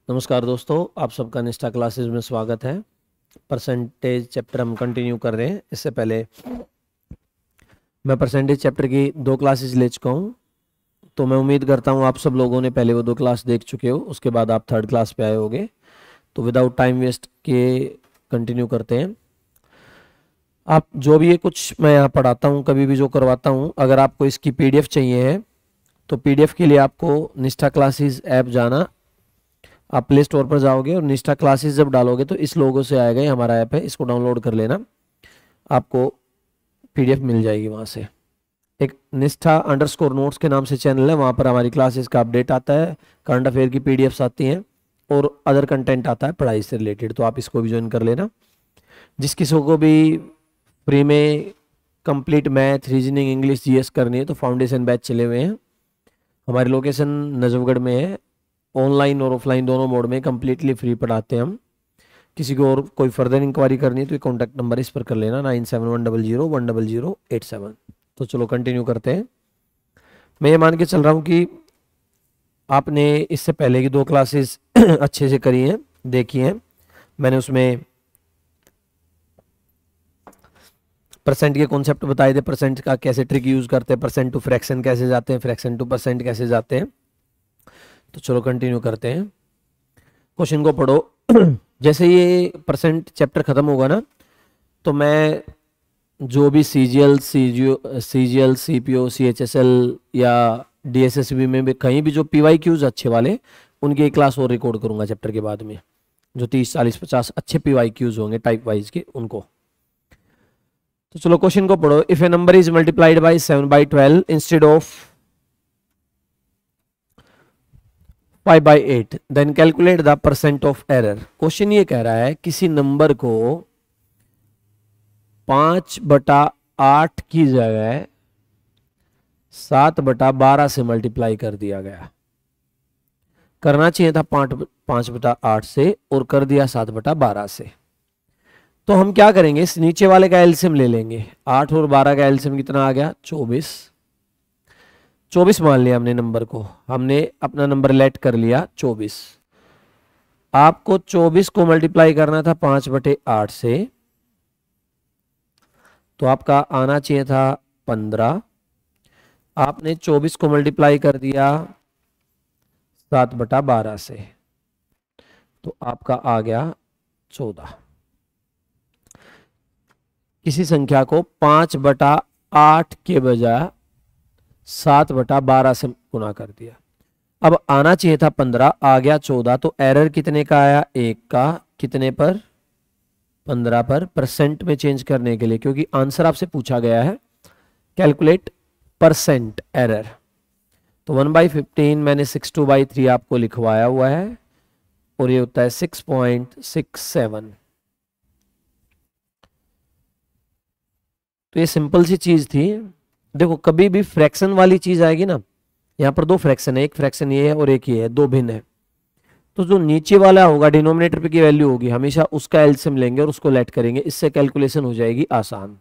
नमस्कार दोस्तों, आप सबका निष्ठा क्लासेस में स्वागत है। परसेंटेज चैप्टर हम कंटिन्यू कर रहे हैं। इससे पहले मैं परसेंटेज चैप्टर की 2 क्लासेस ले चुका हूँ, तो मैं उम्मीद करता हूँ आप सब लोगों ने पहले वो 2 क्लास देख चुके हो। उसके बाद आप 3rd क्लास पे आए होगे। तो विदाउट टाइम वेस्ट के कंटिन्यू करते हैं। आप जो भी ये कुछ मैं यहाँ पढ़ाता हूँ, कभी भी जो करवाता हूँ, अगर आपको इसकी पीडीएफ चाहिए है तो पीडीएफ के लिए आपको निष्ठा क्लासेस ऐप जाना। आप प्ले स्टोर पर जाओगे और निष्ठा क्लासेस जब डालोगे तो इस लोगो से आएगा, ये हमारा ऐप है, इसको डाउनलोड कर लेना। आपको पीडीएफ मिल जाएगी वहाँ से। एक निष्ठा अंडरस्कोर नोट्स के नाम से चैनल है, वहाँ पर हमारी क्लासेस का अपडेट आता है, करंट अफेयर की पीडीएफ्स आती हैं और अदर कंटेंट आता है पढ़ाई से रिलेटेड। तो आप इसको भी ज्वाइन कर लेना। जिस किसी को भी फ्री में complete math, reasoning, English, GS करनी है तो फाउंडेशन बैच चले हुए हैं। हमारी लोकेशन नजफगढ़ में है। ऑनलाइन और ऑफलाइन दोनों मोड में कंप्लीटली फ्री पढ़ाते हैं हम। किसी को और कोई फर्दर इंक्वायरी करनी है तो कॉन्टैक्ट नंबर इस पर कर लेना 9710010087। तो चलो कंटिन्यू करते हैं। मैं ये मान के चल रहा हूँ कि आपने इससे पहले की 2 क्लासेस अच्छे से करी हैं, देखी हैं। मैंने उसमें परसेंट के कॉन्सेप्ट बताए थे, परसेंट का कैसे ट्रिक यूज करते हैं, परसेंट टू फ्रैक्शन कैसे जाते हैं, फ्रैक्शन टू परसेंट कैसे जाते हैं। तो चलो कंटिन्यू करते हैं। क्वेश्चन को पढ़ो। जैसे ये परसेंट चैप्टर खत्म होगा ना, तो मैं जो भी सीजीएल, सीपीओ, सीएचएसएल या डीएसएसबी में भी कहीं भी जो पीवाई क्यूज अच्छे वाले, उनकी एक क्लास और रिकॉर्ड करूंगा चैप्टर के बाद में। जो 30, 40, 50 अच्छे पीवाई क्यूज होंगे टाइप वाइज के, उनको। तो चलो क्वेश्चन को पढ़ो। If a number is multiplied by 7/12 instead of 5/8 then calculate the percent of error. Question ये कह रहा है किसी नंबर को 5/8 की जगह 7/12 से मल्टीप्लाई कर दिया गया। करना चाहिए था 5/8 से और कर दिया 7/12 से। तो हम क्या करेंगे, इस नीचे वाले का एलसीएम ले लेंगे। 8 और 12 का एलसीएम कितना आ गया? 24। 24 मान लिया हमने नंबर को, हमने अपना नंबर लेट कर लिया 24। आपको 24 को मल्टीप्लाई करना था 5/8 से, तो आपका आना चाहिए था 15। आपने 24 को मल्टीप्लाई कर दिया 7/12 से, तो आपका आ गया 14। किसी संख्या को 5/8 के बजाय 7/12 से गुना कर दिया। अब आना चाहिए था 15, आ गया 14। तो एरर कितने का आया? 1 का। कितने पर? 15 पर। परसेंट में चेंज करने के लिए, क्योंकि आंसर आपसे पूछा गया है कैलकुलेट परसेंट एरर। तो 1/15 मैंने 62/3 आपको लिखवाया हुआ है और ये होता है 6.67। तो ये सिंपल सी चीज थी। देखो, कभी भी फ्रैक्शन वाली चीज आएगी ना, यहां पर 2 फ्रैक्शन है, एक फ्रैक्शन ये है और एक ये है, 2 भिन्न है। तो जो नीचे वाला होगा डिनोमिनेटर पे की वैल्यू होगी, हमेशा उसका एलसीएम लेंगे और उसको लेट करेंगे। इससे कैलकुलेशन हो जाएगी आसान।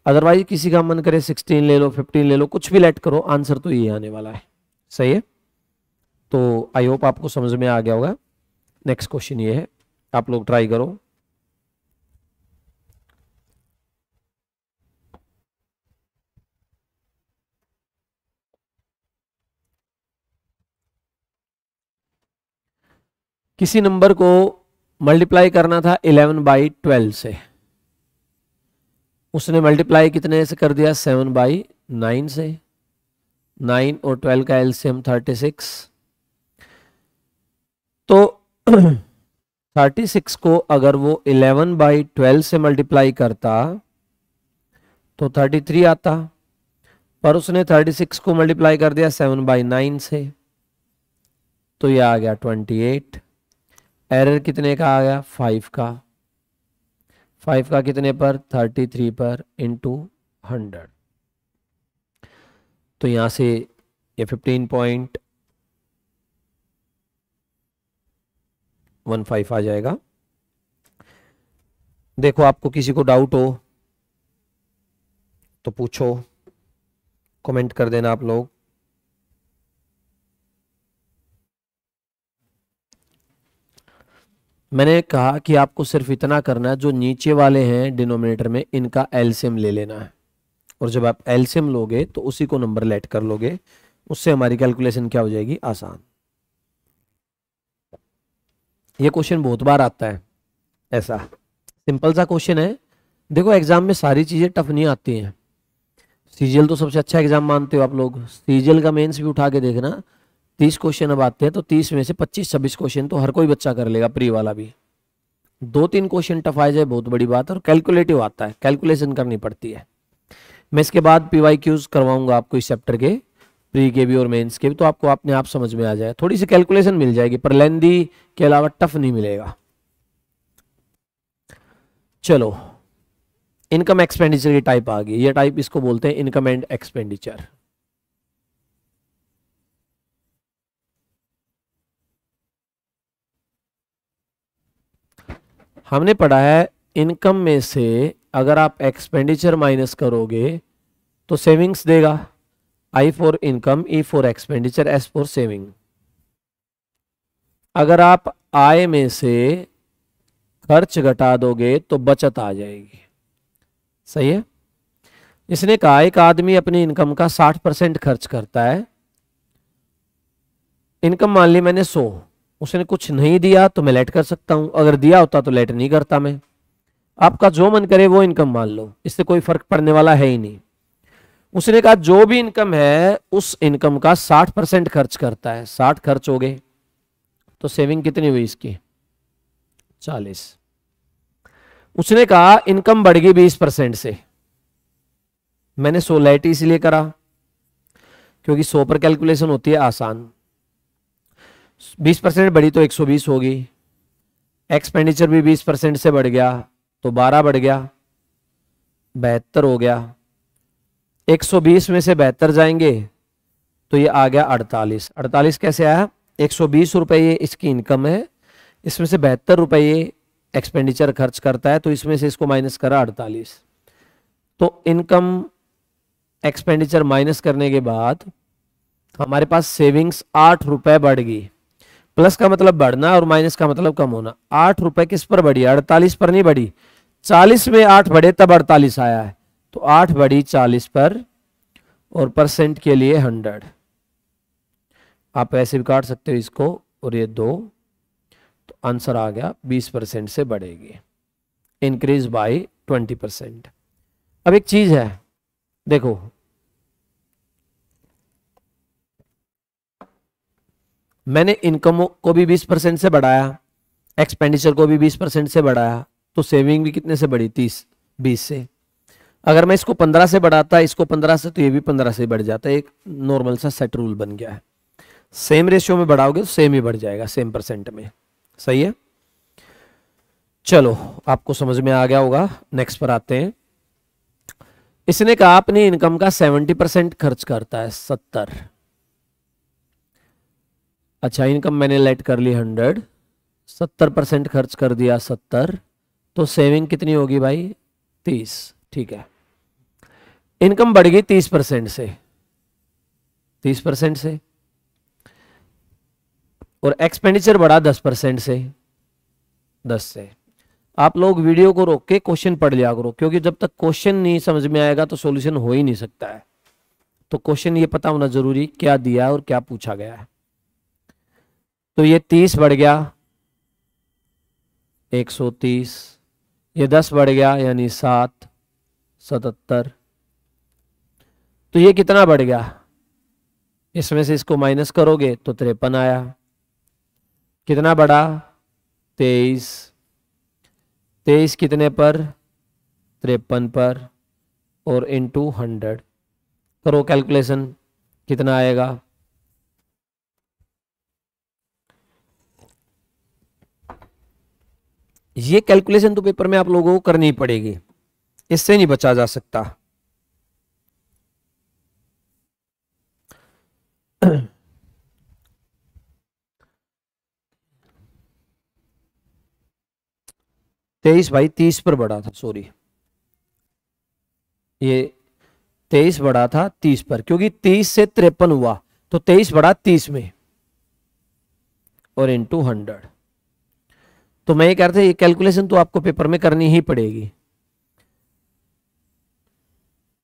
अदरवाइज किसी का मन करे 16 ले लो, 15 ले लो, कुछ भी लेट करो, आंसर तो ये आने वाला है। सही है? तो आई होप आपको समझ में आ गया होगा। नेक्स्ट क्वेश्चन ये है, आप लोग ट्राई करो। किसी नंबर को मल्टीप्लाई करना था 11/12 से। उसने मल्टीप्लाई कितने से कर दिया? 7/9 से। 9 और 12 का एलसीएम 36। तो 36 को अगर वो 11/12 से मल्टीप्लाई करता तो 33 आता, पर उसने 36 को मल्टीप्लाई कर दिया 7/9 से, तो ये आ गया 28। एरर कितने का आ गया? 5 का। 5 का कितने पर? 33 पर इंटू 100। तो यहां से ये 15.15 आ जाएगा। देखो, आपको किसी को डाउट हो तो पूछो, कमेंट कर देना आप लोग। मैंने कहा कि आपको सिर्फ इतना करना है, जो नीचे वाले हैं डिनोमिनेटर में इनका एलसीएम ले लेना है, और जब आप एलसीएम लोगे तो उसी को नंबर लेट कर लोगे, उससे हमारी कैलकुलेशन क्या हो जाएगी, आसान। ये क्वेश्चन बहुत बार आता है, ऐसा सिंपल सा क्वेश्चन है। देखो एग्जाम में सारी चीजें टफ नहीं आती हैं। सीजीएल तो सबसे अच्छा एग्जाम मानते हो आप लोग, सीजीएल का मेंस भी उठा के देखना, 30 क्वेश्चन अब आते हैं तो 30 में से 25-26 क्वेश्चन तो हर कोई बच्चा कर लेगा, प्री वाला भी। 2-3 क्वेश्चन टफ आ जाए बहुत बड़ी बात है, और कैलकुलेटिव आता है, कैलकुलेशन करनी पड़ती है। मैं इसके बाद पीवाईक्यूज करवाऊंगा आपको इस चैप्टर के, प्री के भी और मेंस के भी, तो आपको अपने आप समझ में आ जाए, थोड़ी सी कैलकुलेशन मिल जाएगी, पर लेंदी के अलावा टफ नहीं मिलेगा। चलो, इनकम एक्सपेंडिचर की टाइप आ गई, ये टाइप इसको बोलते हैं इनकम एंड एक्सपेंडिचर। हमने पढ़ा है इनकम में से अगर आप एक्सपेंडिचर माइनस करोगे तो सेविंग्स देगा, I for income, E for expenditure, S for saving. अगर आप आय में से खर्च घटा दोगे तो बचत आ जाएगी। सही है। इसने कहा एक आदमी अपनी इनकम का 60% खर्च करता है। इनकम मान ली मैंने 100, उसने कुछ नहीं दिया तो मैं लेट कर सकता हूं, अगर दिया होता तो लेट नहीं करता मैं। आपका जो मन करे वो इनकम मान लो, इससे कोई फर्क पड़ने वाला है ही नहीं। उसने कहा जो भी इनकम है उस इनकम का 60% खर्च करता है, 60 खर्च हो गए तो सेविंग कितनी हुई इसकी, 40। उसने कहा इनकम बढ़ गई 20% से, मैंने 100 लेट इसलिए करा क्योंकि 100 पर कैलकुलेशन होती है आसान। 20% बढ़ी तो 120 होगी, एक्सपेंडिचर भी 20% से बढ़ गया तो 12 बढ़ गया, 72 हो गया। 120 में से 72 जाएंगे तो ये आ गया 48। 48 कैसे आया, 120 रुपए ये इसकी इनकम है, इसमें से 72 रुपए ये एक्सपेंडिचर खर्च करता है, तो इसमें से इसको माइनस करा 48। तो इनकम एक्सपेंडिचर माइनस करने के बाद हमारे पास सेविंग्स 8 रुपए बढ़ गई। प्लस का मतलब बढ़ना और माइनस का मतलब कम होना। 8 रुपए किस पर बढ़ी, 48 पर नहीं बढ़ी। 40 में 8 बढ़े तब 48 आया है, तो 8 बढ़ी 40 पर, और परसेंट के लिए 100। आप ऐसे भी काट सकते हो इसको, और ये 2, तो आंसर आ गया 20% से बढ़ेगी, इंक्रीज बाय 20%। अब एक चीज है, देखो मैंने इनकम को भी 20% से बढ़ाया, एक्सपेंडिचर को भी 20% से बढ़ाया, तो सेविंग भी कितने से बढ़ी, 20 से। अगर मैं इसको 15 से बढ़ाता, इसको 15 से, तो ये भी 15 से बढ़ जाता है। एक नॉर्मल सा सेट रूल बन गया है। सेम रेशियो में बढ़ाओगे तो सेम ही बढ़ जाएगा, सेम परसेंट में। सही है। चलो, आपको समझ में आ गया होगा। नेक्स्ट पर आते हैं। इसने कहा अपनी इनकम का 70% खर्च करता है, 70। अच्छा, इनकम मैंने लेट कर ली 100, 70% खर्च कर दिया 70, तो सेविंग कितनी होगी भाई, 30। ठीक है। इनकम बढ़ गई 30% से, 30% से, और एक्सपेंडिचर बढ़ा 10% से, 10 से। आप लोग वीडियो को रोक के क्वेश्चन पढ़ लिया करो, क्योंकि जब तक क्वेश्चन नहीं समझ में आएगा तो सॉल्यूशन हो ही नहीं सकता है। तो क्वेश्चन ये पता होना जरूरी, क्या दिया है और क्या पूछा गया है। तो ये 30 बढ़ गया 130, ये 10 बढ़ गया यानी 7, 77। तो ये कितना बढ़ गया, इसमें से इसको माइनस करोगे तो 53 आया। कितना बढ़ा, 23। 23 कितने पर, 53 पर, और इनटू 100 करो कैलकुलेशन, कितना आएगा। ये कैलकुलेशन तो पेपर में आप लोगों को करनी पड़ेगी, इससे नहीं बचा जा सकता। तेईस भाई 30 पर बढ़ा था, सॉरी, ये 23 बढ़ा था 30 पर, क्योंकि 30 से 53 हुआ तो 23 बढ़ा 30 में, और इनटू 100। तो मैं ये कह रहा था ये कैलकुलेशन तो आपको पेपर में करनी ही पड़ेगी।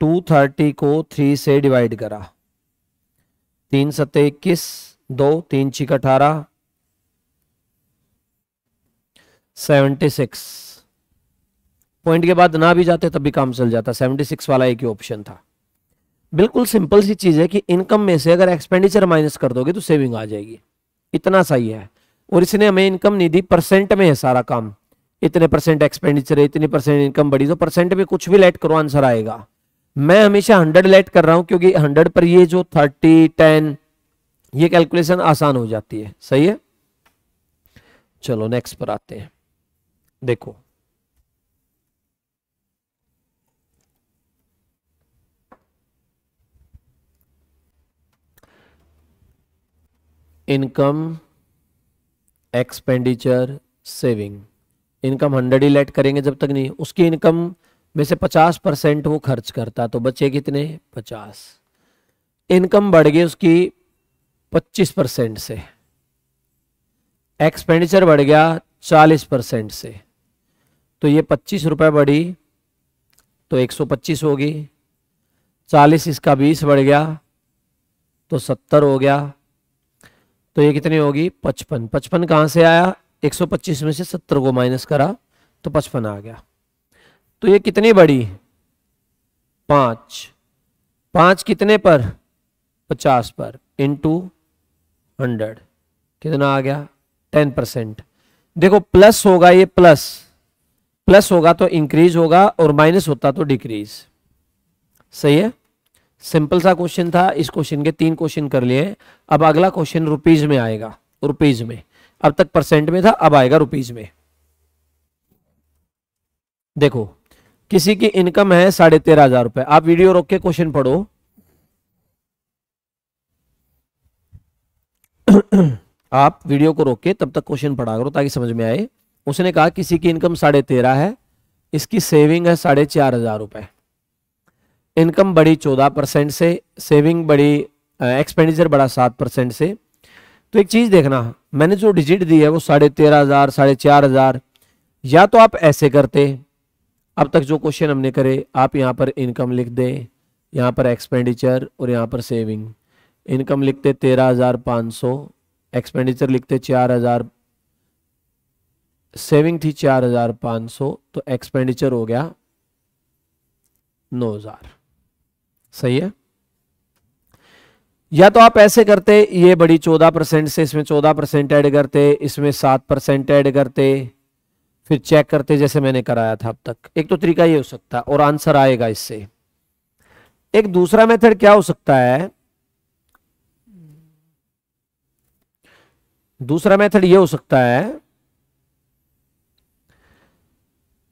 230 को 3 से डिवाइड करा, 3 सत्ते 21, 2 3 छिक 18, 76। पॉइंट के बाद ना भी जाते तब भी काम चल जाता, 76 वाला एक ही ऑप्शन था। बिल्कुल सिंपल सी चीज है कि इनकम में से अगर एक्सपेंडिचर माइनस कर दोगे तो सेविंग आ जाएगी, इतना सही है। और इसने हमें इनकम नहीं दी, परसेंट में है सारा काम, इतने परसेंट एक्सपेंडिचर है, इतनी परसेंट इनकम बढ़ी, तो परसेंट में कुछ भी लेट करो आंसर आएगा। मैं हमेशा 100 लेट कर रहा हूं क्योंकि 100 पर ये जो 30 10 ये कैलकुलेशन आसान हो जाती है। सही है, चलो नेक्स्ट पर आते हैं। देखो इनकम, एक्सपेंडिचर, सेविंग। इनकम 100 ही लेट करेंगे जब तक नहीं, उसकी इनकम में से 50% वो खर्च करता, तो बचे कितने 50। इनकम बढ़ गई उसकी 25% से, एक्सपेंडिचर बढ़ गया 40% से, तो ये 25 रुपए बढ़ी तो 125 होगी, 40 इसका 20 बढ़ गया तो 70 हो गया, तो ये कितनी होगी 55। 55 कहां से आया, 125 में से 70 को माइनस करा तो 55 आ गया। तो ये कितनी बढ़ी 5, 5 कितने पर 50 पर, इंटू 100 कितना आ गया 10%। देखो प्लस होगा, ये प्लस प्लस होगा तो इंक्रीज होगा और माइनस होता तो डिक्रीज। सही है, सिंपल सा क्वेश्चन था। इस क्वेश्चन के 3 क्वेश्चन कर लिए। अब अगला क्वेश्चन रुपीज में आएगा, रुपीज में, अब तक परसेंट में था, अब आएगा रुपीज में। देखो किसी की इनकम है 13,500 रुपए, आप वीडियो रोक के क्वेश्चन पढ़ो। आप वीडियो को रोक के तब तक क्वेश्चन पढ़ा करो ताकि समझ में आए। उसने कहा किसी की इनकम 13,500 है, इसकी सेविंग है 4,500 रुपए, इनकम बढ़ी 14% से, सेविंग बढ़ी, एक्सपेंडिचर बढ़ा 7% से। तो एक चीज देखना, मैंने जो डिजिट दी है वो 13,500 4,500, या तो आप ऐसे करते, अब तक जो क्वेश्चन हमने करे, आप यहां पर इनकम लिख दे, यहां पर एक्सपेंडिचर और यहां पर सेविंग। इनकम लिखते 13,500, एक्सपेंडिचर लिखते 4,000, सेविंग थी 4,500, तो एक्सपेंडिचर हो गया 9,000। सही है, या तो आप ऐसे करते, ये बड़ी 14% से, इसमें 14% ऐड करते, इसमें 7% ऐड करते, फिर चेक करते जैसे मैंने कराया था अब तक। एक तो तरीका ये हो सकता है और आंसर आएगा इससे। एक दूसरा मेथड क्या हो सकता है, दूसरा मेथड ये हो सकता है,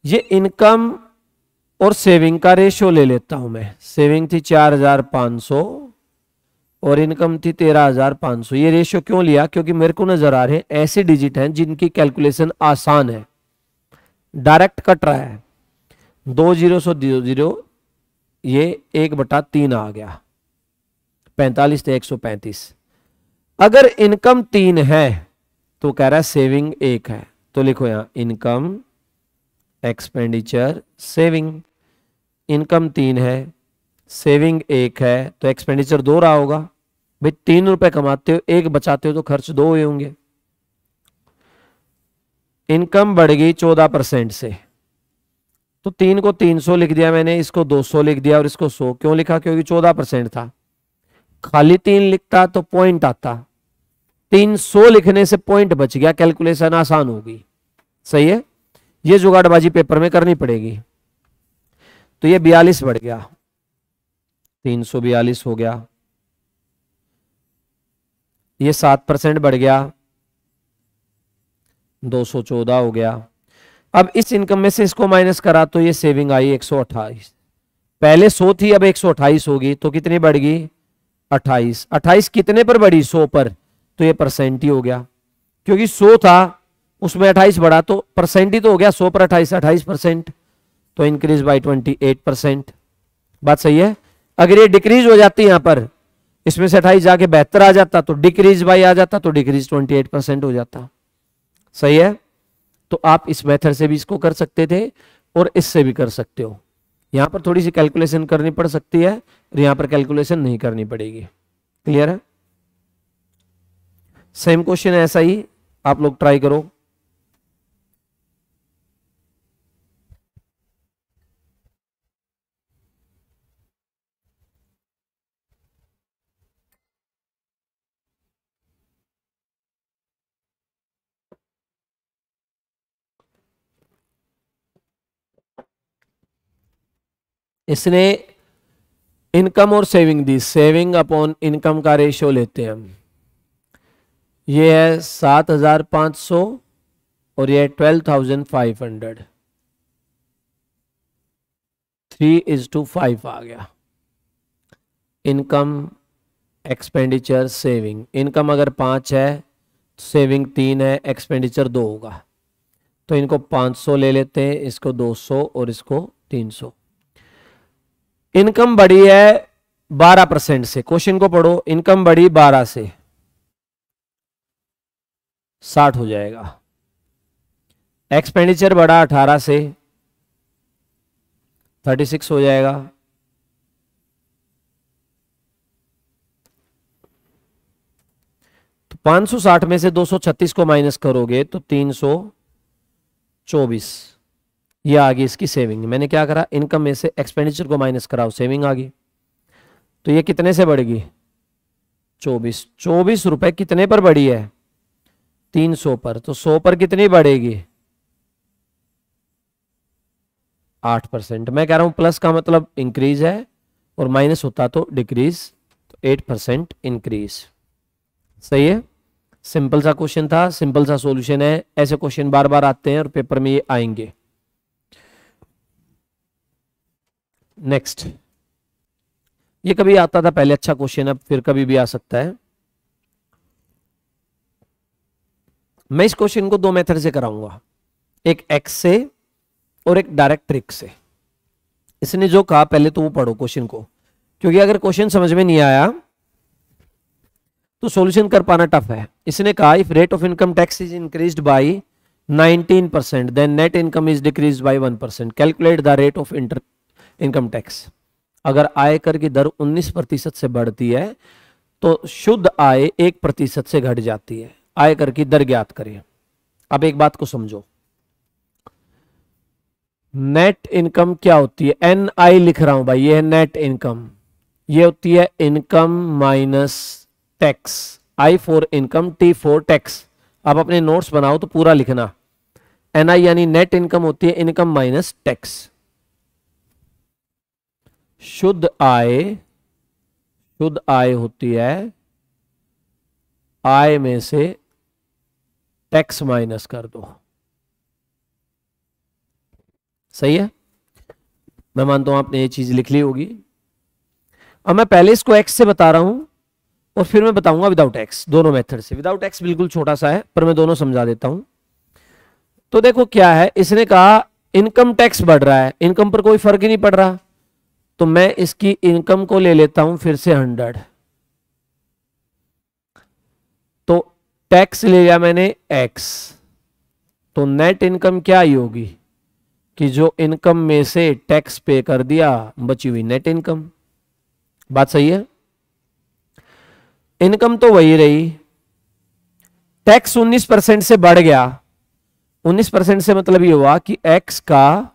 ये इनकम और सेविंग का रेशियो ले लेता हूं मैं। सेविंग थी 4,500 और इनकम थी 13,500। ये रेशियो क्यों लिया, क्योंकि मेरे को नजर आ रहे हैं ऐसे डिजिट हैं जिनकी कैलकुलेशन आसान है, डायरेक्ट कट रहा है। 2 0 सो 0, ये 1/3 आ गया, 45 थे 135। अगर इनकम 3 है तो कह रहा है सेविंग 1 है, तो लिखो यहां इनकम, एक्सपेंडिचर, सेविंग। इनकम 3 है, सेविंग 1 है, तो एक्सपेंडिचर 2 रहा होगा। भाई 3 रुपए कमाते हो, 1 बचाते हो तो खर्च 2 हुए होंगे। इनकम बढ़ गई 14% से, तो 3 को 300 लिख दिया मैंने, इसको 200 लिख दिया और इसको 100 क्यों लिखा, क्योंकि 14% था। खाली 3 लिखता तो पॉइंट आता, 300 लिखने से पॉइंट बच गया, कैलकुलेशन आसान होगी। सही है, ये जुगाड़बाजी पेपर में करनी पड़ेगी। तो ये 42 बढ़ गया, 342 हो गया, ये 7% बढ़ गया, 214 हो गया। अब इस इनकम में से इसको माइनस करा तो ये सेविंग आई 128, पहले 100 थी अब 128 होगी, तो कितनी बढ़ गई 28। 28 कितने पर बढ़ी 100 पर, तो ये परसेंट ही हो गया, क्योंकि 100 था उसमें 28 बढ़ा तो परसेंट ही तो हो गया। 100 पर 28% तो इंक्रीज बाय 28%। बात सही है। अगर ये डिक्रीज हो जाती यहां पर, इसमें से 28 जाके 72 आ जाता तो डिक्रीज बाय आ जाता, तो डिक्रीज 28% हो जाता। सही है, तो आप इस मेथड से भी इसको कर सकते थे और इससे भी कर सकते हो। यहां पर थोड़ी सी कैलकुलेशन करनी पड़ सकती है और यहां पर कैलकुलेशन नहीं करनी पड़ेगी। क्लियर है? सेम क्वेश्चन ऐसा ही आप लोग ट्राई करो। इसने इनकम और सेविंग दी, सेविंग अपॉन इनकम का रेशियो लेते हैं हम। ये है 7,500 और ये 12,500, 3:5 आ गया। Income, expenditure, saving. इनकम अगर 5 है, सेविंग 3 है, एक्सपेंडिचर 2 होगा। तो इनको 500 ले लेते हैं, इसको 200 और इसको 300। इनकम बढ़ी है 12% से। क्वेश्चन को पढ़ो, इनकम बढ़ी 12 से, 60 हो जाएगा। एक्सपेंडिचर बढ़ा 18 से, 36 हो जाएगा। तो 560 में से 236 को माइनस करोगे तो 324। ये आ गई इसकी सेविंग। मैंने क्या करा, इनकम में से एक्सपेंडिचर को माइनस कराओ, सेविंग आ गई। तो ये कितने से बढ़ेगी? 24। 24 रुपए कितने पर बढ़ी है? 300 पर। तो 100 पर कितनी बढ़ेगी? 8%। मैं कह रहा हूं प्लस का मतलब इंक्रीज है और माइनस होता तो डिक्रीज, तो 8% इंक्रीज। सही है? सिंपल सा क्वेश्चन था, सिंपल सा सॉल्यूशन है। ऐसे क्वेश्चन बार बार आते हैं और पेपर में ये आएंगे। नेक्स्ट, ये कभी आता था पहले, अच्छा क्वेश्चन, अब फिर कभी भी आ सकता है। मैं इस क्वेश्चन को 2 मेथड से कराऊंगा, एक एक्स से और एक डायरेक्ट ट्रिक से। इसने जो कहा पहले तो वो पढ़ो क्वेश्चन को, क्योंकि अगर क्वेश्चन समझ में नहीं आया तो सॉल्यूशन कर पाना टफ है। इसने कहा if rate of income tax is increased by 19% then net income is decreased by 1%, calculate the rate of income tax. अगर आयकर की दर 19% से बढ़ती है तो शुद्ध आय 1% से घट जाती है। आयकर की दर ज्ञात करें। अब एक बात को समझो, नेट इनकम क्या होती है? एन आई लिख रहा हूं भाई, ये है नेट इनकम। ये होती है income minus tax. I for income, T for tax. आप अपने नोट्स बनाओ तो पूरा लिखना। एन आई यानी नेट इनकम होती है इनकम माइनस टैक्स। शुद्ध आय होती है आय में से टैक्स माइनस कर दो। सही है? मैं मानता हूं आपने ये चीज लिख ली होगी। अब मैं पहले इसको एक्स से बता रहा हूं और फिर मैं बताऊंगा विदाउट एक्स, दोनों मेथड से। विदाउट एक्स बिल्कुल छोटा सा है, पर मैं दोनों समझा देता हूं। तो देखो क्या है, इसने कहा इनकम टैक्स बढ़ रहा है, इनकम पर कोई फर्क ही नहीं पड़ रहा, तो मैं इसकी इनकम को ले लेता हूं फिर से 100। तो टैक्स ले लिया मैंने एक्स, तो नेट इनकम क्या आई होगी कि जो इनकम में से टैक्स पे कर दिया, बची हुई नेट इनकम। बात सही है? इनकम तो वही रही, टैक्स 19% से बढ़ गया। 19% से मतलब ये हुआ कि एक्स का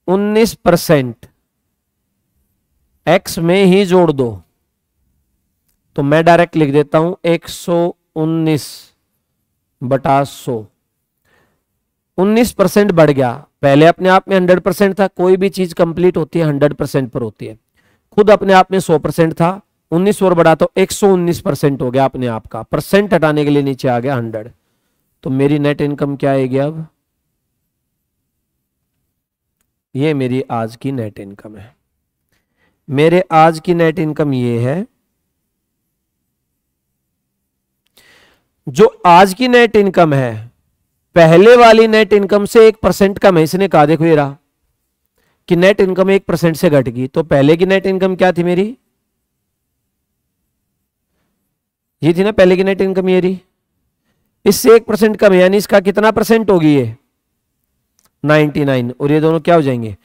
19% एक्स में ही जोड़ दो। तो मैं डायरेक्ट लिख देता हूं 119/100। 19% बढ़ गया। पहले अपने आप में 100% था, कोई भी चीज कंप्लीट होती है 100% पर होती है। खुद अपने आप में 100% था, 19 और बढ़ा तो 119% हो गया अपने आप का। परसेंट हटाने के लिए नीचे आ गया 100। तो मेरी नेट इनकम क्या आएगी? अब ये मेरी आज की नेट इनकम है। मेरे आज की नेट इनकम ये है। जो आज की नेट इनकम है पहले वाली नेट इनकम से 1% कम है। इसने कहा देखो ये रहा कि नेट इनकम 1% से घट गई। तो पहले की नेट इनकम क्या थी मेरी? ये थी ना पहले की नेट इनकम, ये रही। इससे 1% कम है, यानी इसका कितना परसेंट होगी ये 99, और ये दोनों क्या हो जाएंगे,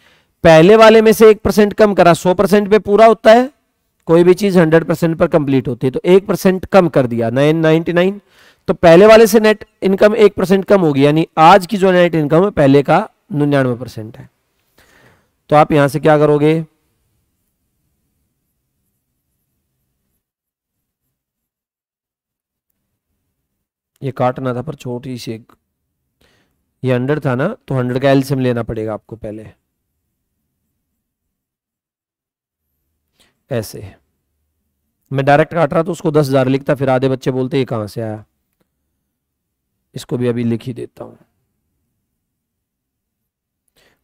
पहले वाले में से 1% कम करा, 100% पे पूरा होता है, कोई भी चीज 100% पर कंप्लीट होती है, तो 1% कम कर दिया 99, तो पहले वाले से नेट इनकम 1% कम होगी, यानी आज की जो नेट इनकम है पहले का 99% है। तो आप यहां से क्या करोगे, ये काटना था पर छोटी सी एक, ये 100 था ना, तो 100 का एलसीएम लेना पड़ेगा आपको पहले, ऐसे मैं डायरेक्ट काट रहा तो उसको 10,000 लिखता, फिर आधे बच्चे बोलते ये कहां से आया, इसको भी अभी लिख ही देता हूं,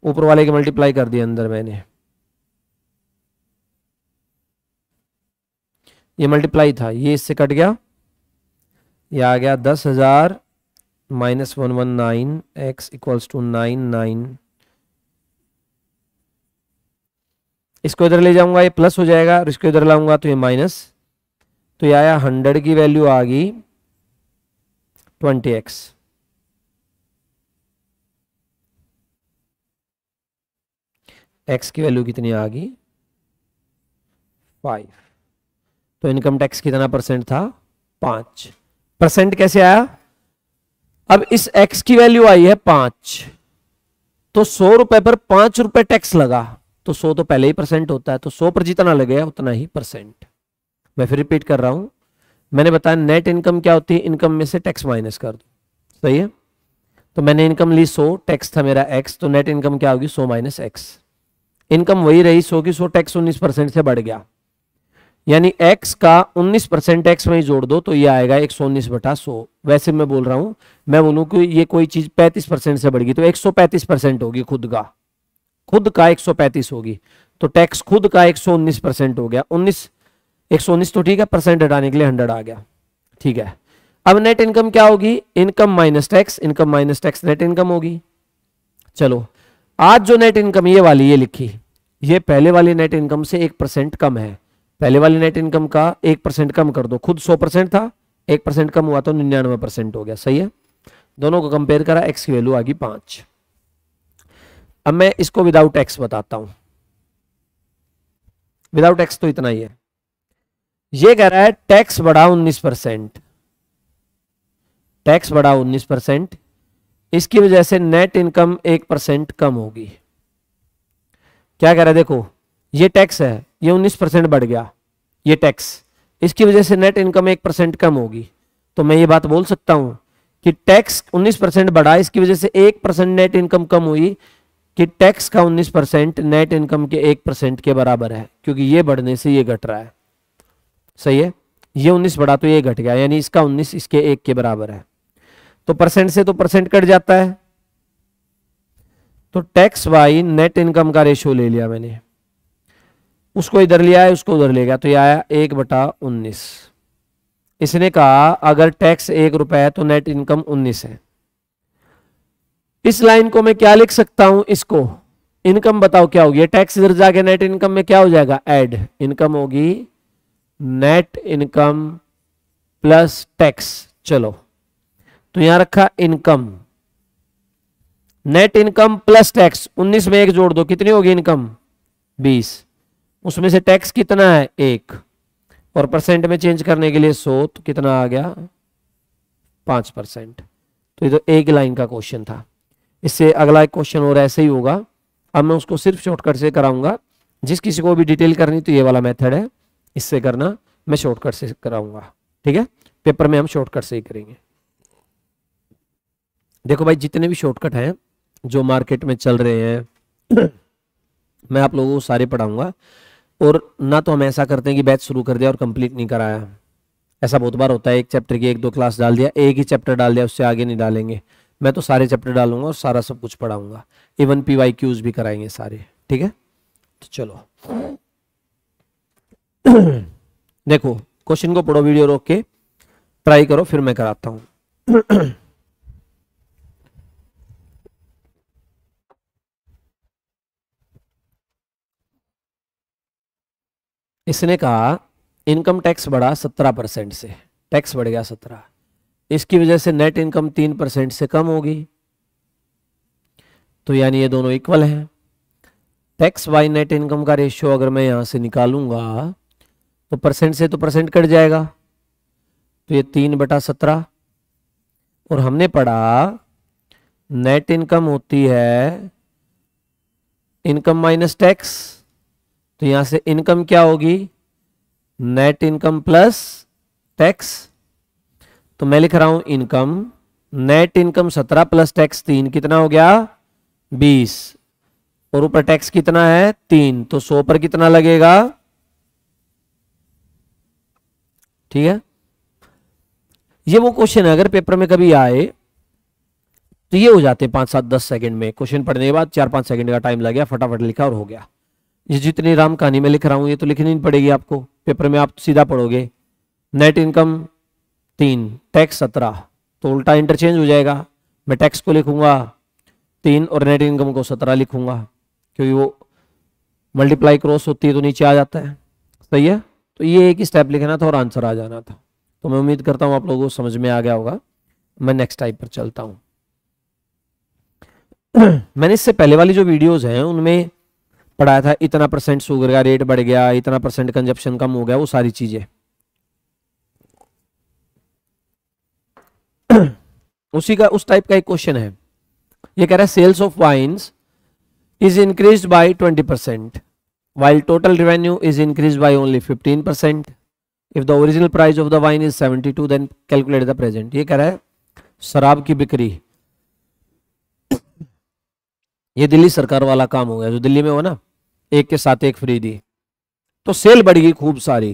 ऊपर वाले के मल्टीप्लाई कर दिया अंदर मैंने, ये मल्टीप्लाई था, ये इससे कट गया, ये आ गया 10,000 माइनस 119 x इक्वल्स टू 99, इसको इधर ले जाऊंगा ये प्लस हो जाएगा, और इसको इधर लाऊंगा तो ये माइनस, तो ये आया 100 की वैल्यू आ गई 20x, x की वैल्यू कितनी आ गई 5, तो इनकम टैक्स कितना परसेंट था 5%, कैसे आया, अब इस x की वैल्यू आई है 5, तो 100 रुपए पर 5 रुपए टैक्स लगा, तो 100 तो पहले ही परसेंट होता है, तो 100 पर जितना लगेगा उतना ही परसेंट। मैं फिर रिपीट कर रहा हूं, मैंने बताया नेट इनकम क्या होती है, इनकम में से टैक्स माइनस कर दो, सही है, तो मैंने इनकम ली 100, टैक्स था मेरा x, तो नेट इनकम क्या होगी 100 माइनस x, इनकम वही रही 100 की 100, टैक्स 19% से बढ़ गया, यानी x का 19% टैक्स में ही जोड़ दो तो ये आएगा 119/100, वैसे मैं बोल रहा हूं, मैं बोलूं कि ये कोई चीज 35% से बढ़ गई तो 135% होगी, खुद का 135 होगी, तो टैक्स खुद का 119% हो गया, 119 तो ठीक है, परसेंट हटाने के लिए 100 आ गया, ठीक है। अब नेट इनकम क्या होगी, income minus tax, income minus tax net income होगी। चलो आज जो नेट इनकम ये वाली, ये लिखी, ये पहले वाली नेट इनकम से 1% कम है, पहले वाली नेट इनकम का 1% कम कर दो, खुद 100% था, 1% कम हुआ तो 99% हो गया, सही है। दोनों को कंपेयर करा, एक्स की वैल्यू आ गई 5। अब मैं इसको विदाउट एक्स बताता हूं, विदाउट एक्स तो इतना ही है, ये कह रहा है टैक्स बढ़ा 19%, टैक्स बढ़ा 19%, इसकी वजह से नेट इनकम 1% कम होगी। क्या कह रहा है, देखो ये टैक्स है, ये 19% बढ़ गया, ये टैक्स, इसकी वजह से नेट इनकम 1% कम होगी, तो मैं ये बात बोल सकता हूं कि टैक्स 19% बढ़ा, इसकी वजह से 1% नेट इनकम कम हुई, कि टैक्स का 19% नेट इनकम के 1% के बराबर है, क्योंकि ये बढ़ने से ये घट रहा है, सही है, ये 19 बढ़ा तो ये घट गया, यानी इसका 19 इसके 1 के बराबर है, तो परसेंट से तो परसेंट कट जाता है, तो टैक्स बाई नेट इनकम का रेशियो ले लिया मैंने, उसको इधर लिया है, उसको उधर ले गया, तो ये आया 1/19। इसने कहा अगर टैक्स 1 रुपए है तो नेट इनकम 19 है। इस लाइन को मैं क्या लिख सकता हूं, इसको इनकम बताओ क्या होगी, टैक्स इधर जाके नेट इनकम में क्या हो जाएगा, ऐड इनकम होगी, नेट इनकम प्लस टैक्स। चलो तो यहां रखा income, net income plus tax, 19 में 1 जोड़ दो, कितनी होगी इनकम 20, उसमें से टैक्स कितना है 1, और परसेंट में चेंज करने के लिए 100, तो कितना आ गया 5%। तो ये तो एक लाइन का क्वेश्चन था, इससे अगला एक क्वेश्चन और ऐसे ही होगा, अब मैं उसको सिर्फ शॉर्टकट से कराऊंगा, जिस किसी को भी डिटेल करनी तो ये वाला मेथड है, इससे करना, मैं शॉर्टकट से कराऊंगा, ठीक है, पेपर में हम शॉर्टकट से ही करेंगे। देखो भाई जितने भी शॉर्टकट हैं जो मार्केट में चल रहे हैं मैं आप लोगों को सारे पढ़ाऊंगा, और ना तो हम ऐसा करते हैं कि बैच शुरू कर दिया और कंप्लीट नहीं कराया, ऐसा बहुत बार होता है, एक चैप्टर की 1-2 क्लास डाल दिया, एक ही चैप्टर डाल दिया, उससे आगे नहीं डालेंगे, मैं तो सारे चैप्टर डालूंगा और सारा सब कुछ पढ़ाऊंगा, इवन PYQs भी कराएंगे सारे, ठीक है। तो चलो देखो क्वेश्चन को पढ़ो, वीडियो रोक के ट्राई करो, फिर मैं कराता हूं इसने कहा इनकम टैक्स बढ़ा 17% से, टैक्स बढ़ गया 17, इसकी वजह से नेट इनकम 3% से कम होगी, तो यानी ये दोनों इक्वल हैं। टैक्स बाई नेट इनकम का रेशियो अगर मैं यहां से निकालूंगा तो परसेंट से तो परसेंट कट जाएगा, तो ये 3/17। और हमने पढ़ा नेट इनकम होती है इनकम माइनस टैक्स, तो यहां से इनकम क्या होगी, नेट इनकम प्लस टैक्स। तो मैं लिख रहा हूं income, net income 17 plus tax 3 कितना हो गया 20, और ऊपर टैक्स कितना है 3, तो 100 पर कितना लगेगा, ठीक है। ये वो क्वेश्चन है अगर पेपर में कभी आए तो ये हो जाते 5-7-10 सेकंड में, क्वेश्चन पढ़ने के बाद 4-5 सेकंड का टाइम लग गया, फटाफट लिखा और हो गया। ये जितनी राम कहानी में लिख रहा हूं ये तो लिखनी नहीं पड़ेगी आपको, पेपर में आप सीधा पढ़ोगे। नेट इनकम 3 टैक्स 17, तो उल्टा इंटरचेंज हो जाएगा, मैं टैक्स को लिखूंगा 3 और नेट इनकम को 17 लिखूंगा, क्योंकि वो मल्टीप्लाई क्रॉस होती है तो नीचे आ जाता है, सही है। तो ये एक ही स्टेप लिखना था और आंसर आ जाना था। तो मैं उम्मीद करता हूं आप लोगों को समझ में आ गया होगा। मैं नेक्स्ट टाइप पर चलता हूं। मैंने इससे पहले वाली जो वीडियोस हैं उनमें पढ़ाया था इतना % शुगर का रेट बढ़ गया, इतना % कंजप्शन कम हो गया, वो सारी चीजें उसी का उस टाइप का एक क्वेश्चन है। ये कह रहा है sales of wines is increased by 20% while total revenue is increased by only 15%. If the original price of the wine is 72 then calculate the present. ये कह रहा है शराब की बिक्री, ये दिल्ली सरकार वाला काम हो गया जो दिल्ली में हो ना, एक के साथ एक फ्री दी, तो सेल बढ़ गई खूब सारी,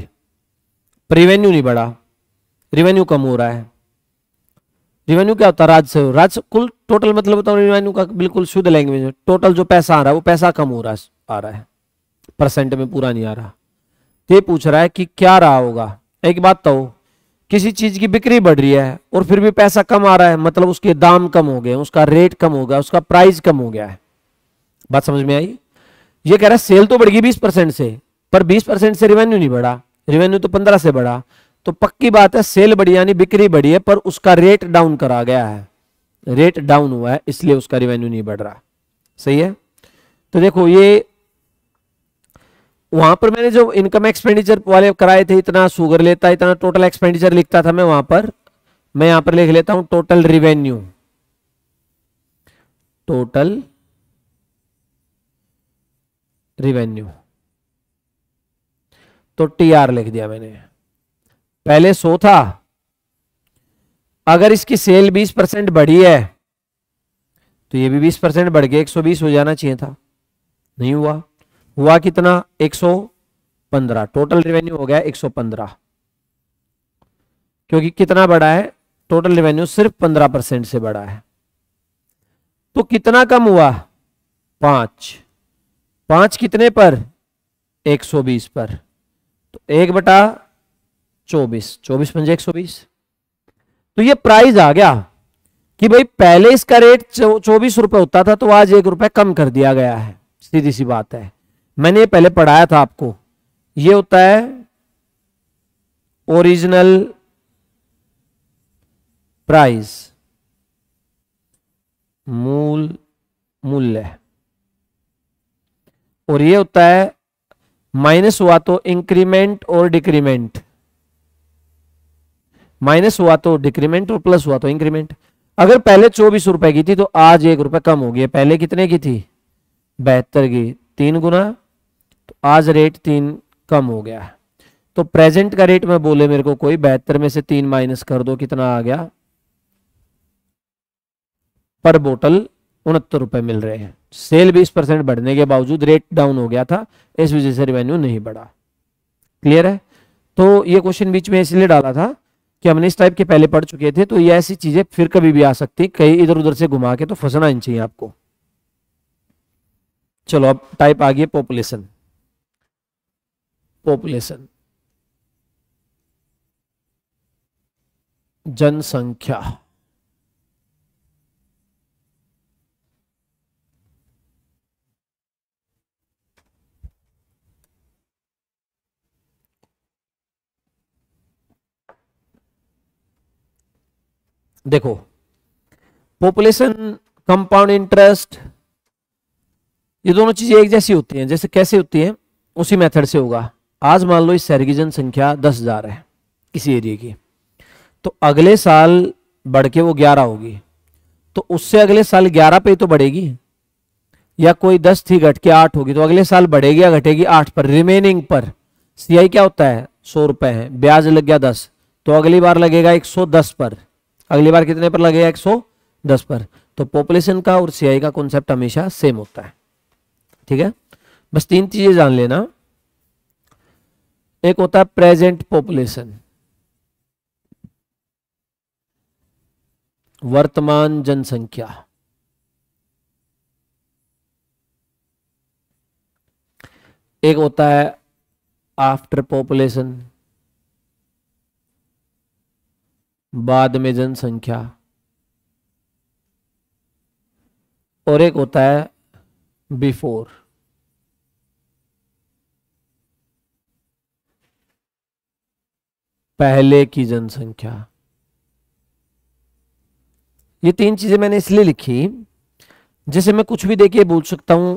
पर रिवेन्यू नहीं बढ़ा, रिवेन्यू कम हो रहा है। रिवेन्यू क्या होता है, राजस्व, राजस्व कुल टोटल मतलब बताओ रिवेन्यू का बिल्कुल शुद्ध लैंग्वेज में, टोटल जो पैसा आ रहा है वो पैसा कम हो रहा है, परसेंट में पूरा नहीं आ रहा। तो ये पूछ रहा है कि क्या रहा होगा। एक बात तो किसी चीज की बिक्री बढ़ रही है और फिर भी पैसा कम आ रहा है, मतलब उसके दाम कम हो गए, उसका रेट कम हो गया, उसका प्राइस कम हो गया है। बात समझ में आई। ये कह रहा है सेल तो बढ़ गई 20% से, पर 20% से रिवेन्यू नहीं बढ़ा, रिवेन्यू तो 15 से बढ़ा, तो पक्की बात है सेल बढ़ी यानी बिक्री बढ़ी है, पर उसका रेट डाउन करा गया है, रेट डाउन हुआ है, इसलिए उसका रिवेन्यू नहीं बढ़ रहा, सही है। तो देखो ये वहां पर मैंने जो इनकम एक्सपेंडिचर वाले कराए थे, इतना शुगर लेता, इतना टोटल एक्सपेंडिचर लिखता था मैं वहां पर, मैं यहां पर लिख लेता हूं टोटल रिवेन्यू, टोटल रिवेन्यू, तो TR लिख दिया मैंने। पहले 100 था, अगर इसकी सेल 20% बढ़ी है तो ये भी 20% बढ़ गया, 120 हो जाना चाहिए था, नहीं हुआ, हुआ कितना 115, टोटल रिवेन्यू हो गया 115, क्योंकि कितना बढ़ा है, टोटल रिवेन्यू सिर्फ 15% से बढ़ा है। तो कितना कम हुआ 5, 5 कितने पर 120 पर, तो 1/24, 24 पंजे 120। तो ये प्राइस आ गया कि भाई पहले इसका रेट 24 रुपए होता था तो आज 1 रुपए कम कर दिया गया है, सीधी सी बात है। मैंने ये पहले पढ़ाया था आपको, ये होता है ओरिजिनल प्राइस, मूल्य, और ये होता है माइनस हुआ तो इंक्रीमेंट और डिक्रीमेंट, माइनस हुआ तो डिक्रीमेंट और प्लस हुआ तो इंक्रीमेंट। अगर पहले 24 रुपए की थी तो आज 1 रुपए कम हो गई, पहले कितने की थी 72 की, 3 गुना, तो आज रेट 3 कम हो गया। तो प्रेजेंट का रेट में बोले मेरे को कोई 72 में से 3 माइनस कर दो, कितना आ गया, पर बोतल 69 रुपए मिल रहे हैं। सेल 20% बढ़ने के बावजूद रेट डाउन हो गया था, इस वजह से रेवेन्यू नहीं बढ़ा। क्लियर है। तो ये क्वेश्चन बीच में इसलिए डाला था कि हमने इस टाइप के पहले पढ़ चुके थे, तो ये ऐसी चीजें फिर कभी भी आ सकती, कहीं इधर उधर से घुमा के तो फंसना नहीं चाहिए आपको। चलो अब टाइप आ गई पॉपुलेशन, पॉपुलेशन जनसंख्या। देखो पॉपुलेशन, कंपाउंड इंटरेस्ट, ये दोनों चीजें एक जैसी होती हैं। जैसे कैसे होती हैं, उसी मेथड से होगा। आज मान लो इस शहर की जनसंख्या 10,000 है किसी एरिया की, तो अगले साल बढ़ के वो 11 होगी, तो उससे अगले साल 11 पे तो बढ़ेगी, या कोई 10 थी घट के 8 होगी, तो अगले साल बढ़ेगी या घटेगी 8 पर, रिमेनिंग पर। सीआई क्या होता है, 100 रुपए है, ब्याज लग गया 10, तो अगली बार लगेगा 110 पर। अगली बार कितने पर लगेगा, 110 पर। तो पॉपुलेशन का और सीआई का कॉन्सेप्ट हमेशा सेम होता है। ठीक है, बस 3 चीजें जान लेना। एक होता है प्रेजेंट पॉपुलेशन, वर्तमान जनसंख्या। एक होता है आफ्टर पॉपुलेशन, बाद में जनसंख्या। और एक होता है बिफोर, पहले की जनसंख्या। ये 3 चीजें मैंने इसलिए लिखी, जैसे मैं कुछ भी देखिए बोल सकता हूं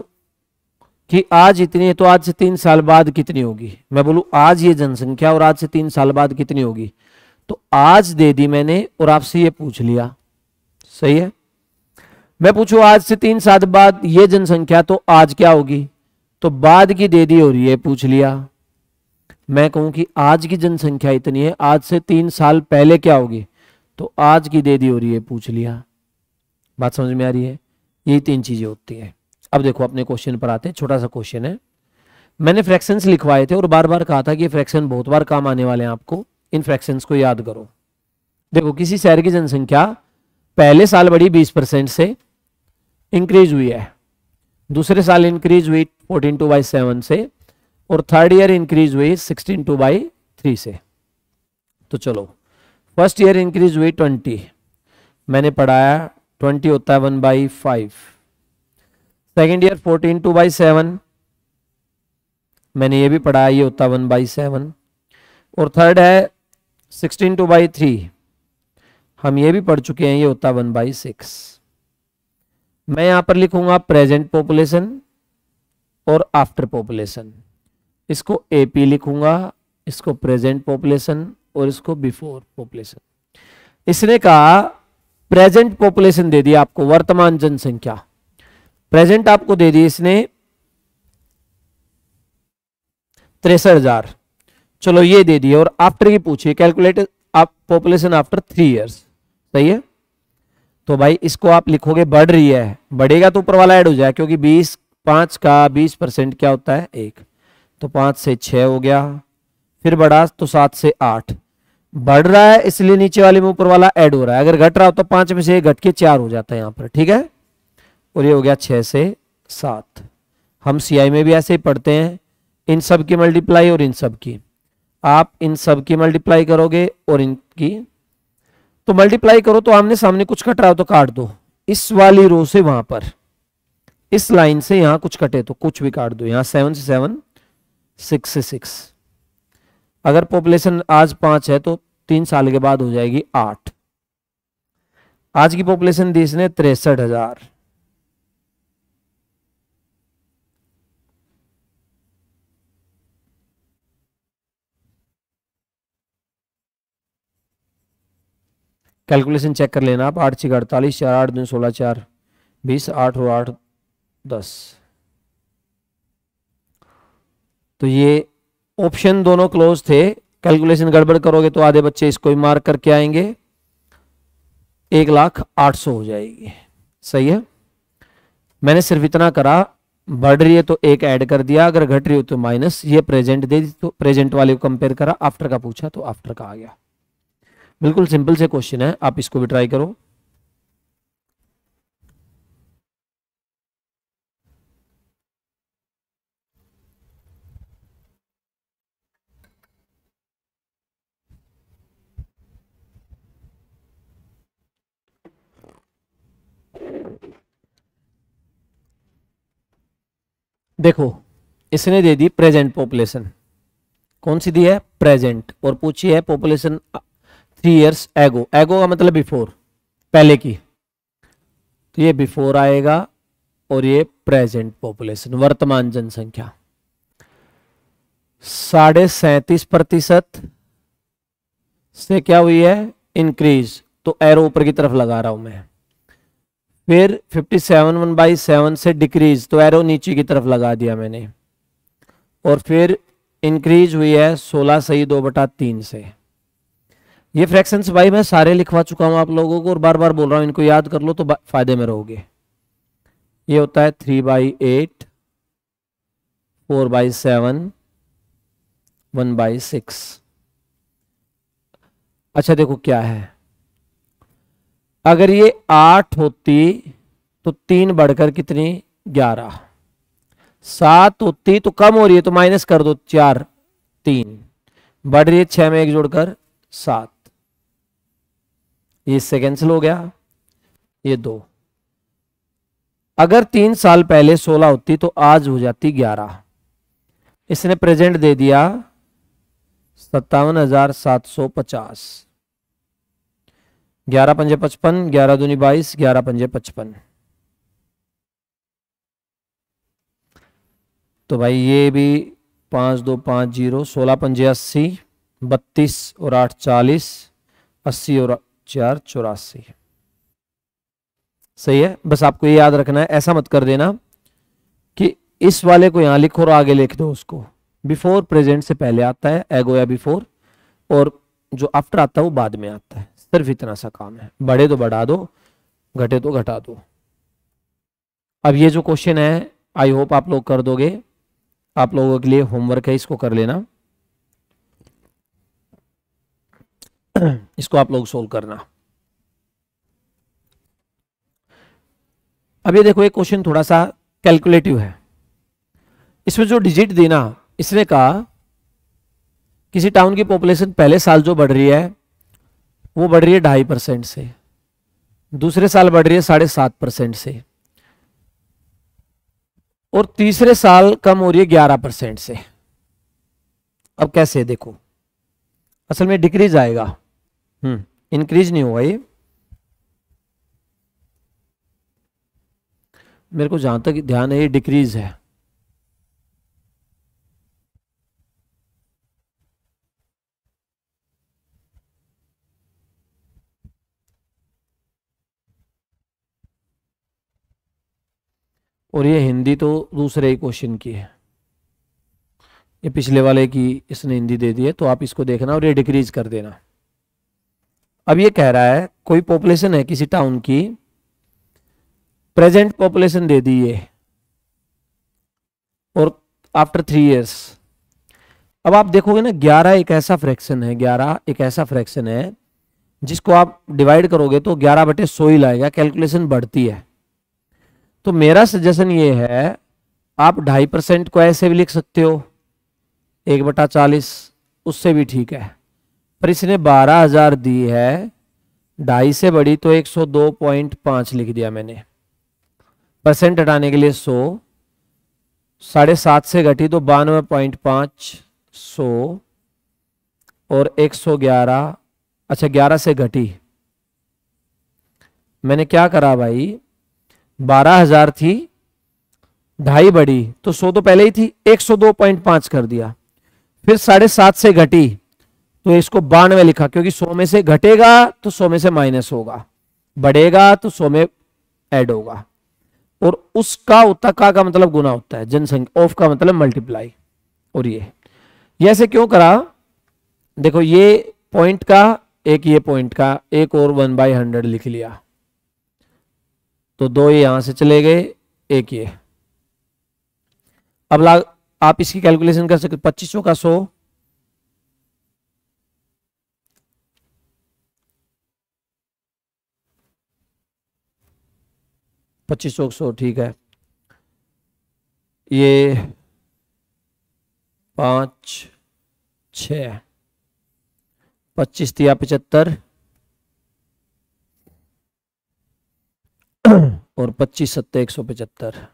कि आज इतनी है, तो आज से 3 साल बाद कितनी होगी। मैं बोलूं आज ये जनसंख्या और आज से 3 साल बाद कितनी होगी, तो आज दे दी मैंने और आपसे ये पूछ लिया। सही है, मैं पूछूं आज से 3 साल बाद ये जनसंख्या, तो आज क्या होगी, तो बाद की दे दी और ये पूछ लिया। मैं कहूं कि आज की जनसंख्या इतनी है, आज से 3 साल पहले क्या होगी, तो आज की दे दी और ये पूछ लिया। बात समझ में आ रही है, यही 3 चीजें होती हैं। अब देखो अपने क्वेश्चन पर आते हैं। छोटा सा क्वेश्चन है, मैंने फ्रैक्शंस लिखवाए थे और बार बार कहा था कि ये फ्रैक्शन बहुत बार काम आने वाले हैं आपको, इन फ्रैक्शंस को याद करो। देखो किसी शहर की जनसंख्या पहले साल बढ़ी 20% से, इंक्रीज हुई है, दूसरे साल इंक्रीज हुई 14/7 से, और थर्ड ईयर इंक्रीज हुई 16/3 से। तो चलो फर्स्ट ईयर इंक्रीज हुई 20, मैंने पढ़ाया 20 होता है 1/5। सेकेंड ईयर 14/7, मैंने ये भी पढ़ाया, ये होता है 1/7। और थर्ड है 16/3, हम ये भी पढ़ चुके हैं, ये होता है 1/6। मैं यहां पर लिखूंगा प्रेजेंट पॉपुलेशन और आफ्टर पॉपुलेशन। इसको एपी लिखूंगा, इसको प्रेजेंट पॉपुलेशन और इसको बिफोर पॉपुलेशन। इसने कहा प्रेजेंट पॉपुलेशन दे दिया आपको, वर्तमान जनसंख्या। प्रेजेंट आपको दे दी इसने 63,000, चलो ये दे दिए। और आफ्टर की पूछिए, कैलकुलेट आप पॉपुलेशन आफ्टर 3 इयर्स। सही है, तो भाई इसको आप लिखोगे बढ़ रही है, बढ़ेगा तो ऊपर वाला ऐड हो जाए, क्योंकि 5 का 20% क्या होता है 1, तो 5 से 6 हो गया, फिर बढ़ा तो 7 से 8। बढ़ रहा है इसलिए नीचे वाले में ऊपर वाला ऐड हो रहा है, अगर घट रहा हो तो 5 में से 1 घट के 4 हो जाता है यहां पर। ठीक है, और ये हो गया 6 से 7। हम सीआई में भी ऐसे ही पढ़ते हैं, इन सब की मल्टीप्लाई और इन सब की। आप इन सब की मल्टीप्लाई करोगे और इनकी, तो मल्टीप्लाई करो तो आमने सामने कुछ कट रहा हो तो काट दो। इस वाली रो से वहां पर, इस लाइन से यहां कुछ कटे तो कुछ भी काट दो। यहां 7 से 7, 6 से 6। अगर पॉपुलेशन आज 5 है तो 3 साल के बाद हो जाएगी 8। आज की पॉपुलेशन देश ने 63,000। कैलकुलेशन चेक कर लेना आप। 8 6 48, 4 8 2 16, 4 20, 8 और 8 10। तो ये ऑप्शन दोनों क्लोज थे, कैलकुलेशन गड़बड़ करोगे तो आधे बच्चे इसको ही मार्क करके आएंगे, 1,08,000 हो जाएगी। सही है, मैंने सिर्फ इतना करा, बढ़ रही है तो 1 ऐड कर दिया, अगर घट रही हो तो माइनस। ये प्रेजेंट दे दी तो प्रेजेंट वाले को कंपेयर करा, आफ्टर का पूछा तो आफ्टर का आ गया। बिल्कुल सिंपल से क्वेश्चन है, आप इसको भी ट्राई करो। देखो इसने दे दी प्रेजेंट पॉपुलेशन, कौन सी दी है प्रेजेंट, और पूछी है पॉपुलेशन 3 इयर्स एगो। एगो का मतलब बिफोर, पहले की, तो ये बिफोर आएगा और ये प्रेजेंट पॉपुलेशन, वर्तमान जनसंख्या। 37.5% से क्या हुई है, इंक्रीज, तो एरो ऊपर की तरफ लगा रहा हूं मैं। फिर 57/7 से डिक्रीज, तो एरो नीचे की तरफ लगा दिया मैंने। और फिर इंक्रीज हुई है 16/2/3 से। ये फ्रैक्शंस भाई मैं सारे लिखवा चुका हूं आप लोगों को और बार बार बोल रहा हूं, इनको याद कर लो तो फायदे में रहोगे। ये होता है 3/8, 4/7, 1/6। अच्छा देखो क्या है, अगर ये 8 होती तो 3 बढ़कर कितनी, 11। 7 होती तो कम हो रही है तो माइनस कर दो, 4, 3 बढ़ रही है, 6 में 1 जोड़कर 7, ये इससे कैंसिल हो गया, ये 2। अगर 3 साल पहले 16 होती तो आज हो जाती 11। इसने प्रेजेंट दे दिया 57,750। 11 पंजे 55, 11 दूनी 22, 11 पंजे 55। तो भाई ये भी 5 2 5 0, 16 पंजे 80, 32 और 8 40, 80 और 4 84। सही है, बस आपको ये याद रखना है, ऐसा मत कर देना कि इस वाले को यहां लिखो और आगे लिख दो उसको। बिफोर प्रेजेंट से पहले आता है एगो या बिफोर, और जो आफ्टर आता है वो बाद में आता है। सिर्फ इतना सा काम है, बढ़े तो बढ़ा दो, घटे तो घटा दो। अब ये जो क्वेश्चन है आई होप आप लोग कर दोगे, आप लोगों के लिए होमवर्क है, इसको कर लेना। इसको आप लोग सोल्व करना। अब ये देखो एक क्वेश्चन थोड़ा सा कैलकुलेटिव है। इसमें जो डिजिट दी ना, इसने कहा किसी टाउन की पॉपुलेशन पहले साल जो बढ़ रही है वो बढ़ रही है 2.5% से, दूसरे साल बढ़ रही है 7.5% से, और तीसरे साल कम हो रही है 11% से। अब कैसे देखो, असल में डिक्रीज आएगा, इंक्रीज नहीं होगा ये। मेरे को जहां तक ध्यान है ये डिक्रीज है। और ये हिंदी तो दूसरे ही क्वेश्चन की है, ये पिछले वाले की इसने हिंदी दे दी है, तो आप इसको देखना और ये डिक्रीज कर देना। अब ये कह रहा है कोई पॉपुलेशन है किसी टाउन की, प्रेजेंट पॉपुलेशन दे दी है और आफ्टर 3 इयर्स। अब आप देखोगे ना 11 एक ऐसा फ्रैक्शन है, 11 एक ऐसा फ्रैक्शन है जिसको आप डिवाइड करोगे तो 11/100 ही लाएगा, कैलकुलेशन बढ़ती है। तो मेरा सजेशन ये है, आप 2.5% को ऐसे भी लिख सकते हो 1/40, उससे भी ठीक है। पर इसने 12,000 दी है, 2.5 से बड़ी तो 102.5 लिख दिया मैंने। परसेंट हटाने के लिए 100, 7.5 से घटी तो 92.5, 100 और 111। अच्छा 11 से घटी, मैंने क्या करा भाई, 12,000 थी, 2.5 बढ़ी तो 100 तो पहले ही थी, 102.5 कर दिया। फिर 7.5 से घटी तो इसको 92 लिखा, क्योंकि 100 में से घटेगा तो 100 में से माइनस होगा, बढ़ेगा तो 100 में ऐड होगा, और उसका उत्तका का मतलब गुना होता है, जनसंख्या ऑफ का मतलब मल्टीप्लाई। और ये ऐसे क्यों करा, देखो ये पॉइंट का एक, ये पॉइंट का एक, और 1/100 लिख लिया, तो 2 ये यहां से चले गए, एक ये। अब आप इसकी कैलकुलेशन कर सकते, 25 का 100, पच्चीस 100 ठीक है। ये 5 6, 25 दिया 75 और 25 सत्ते 175।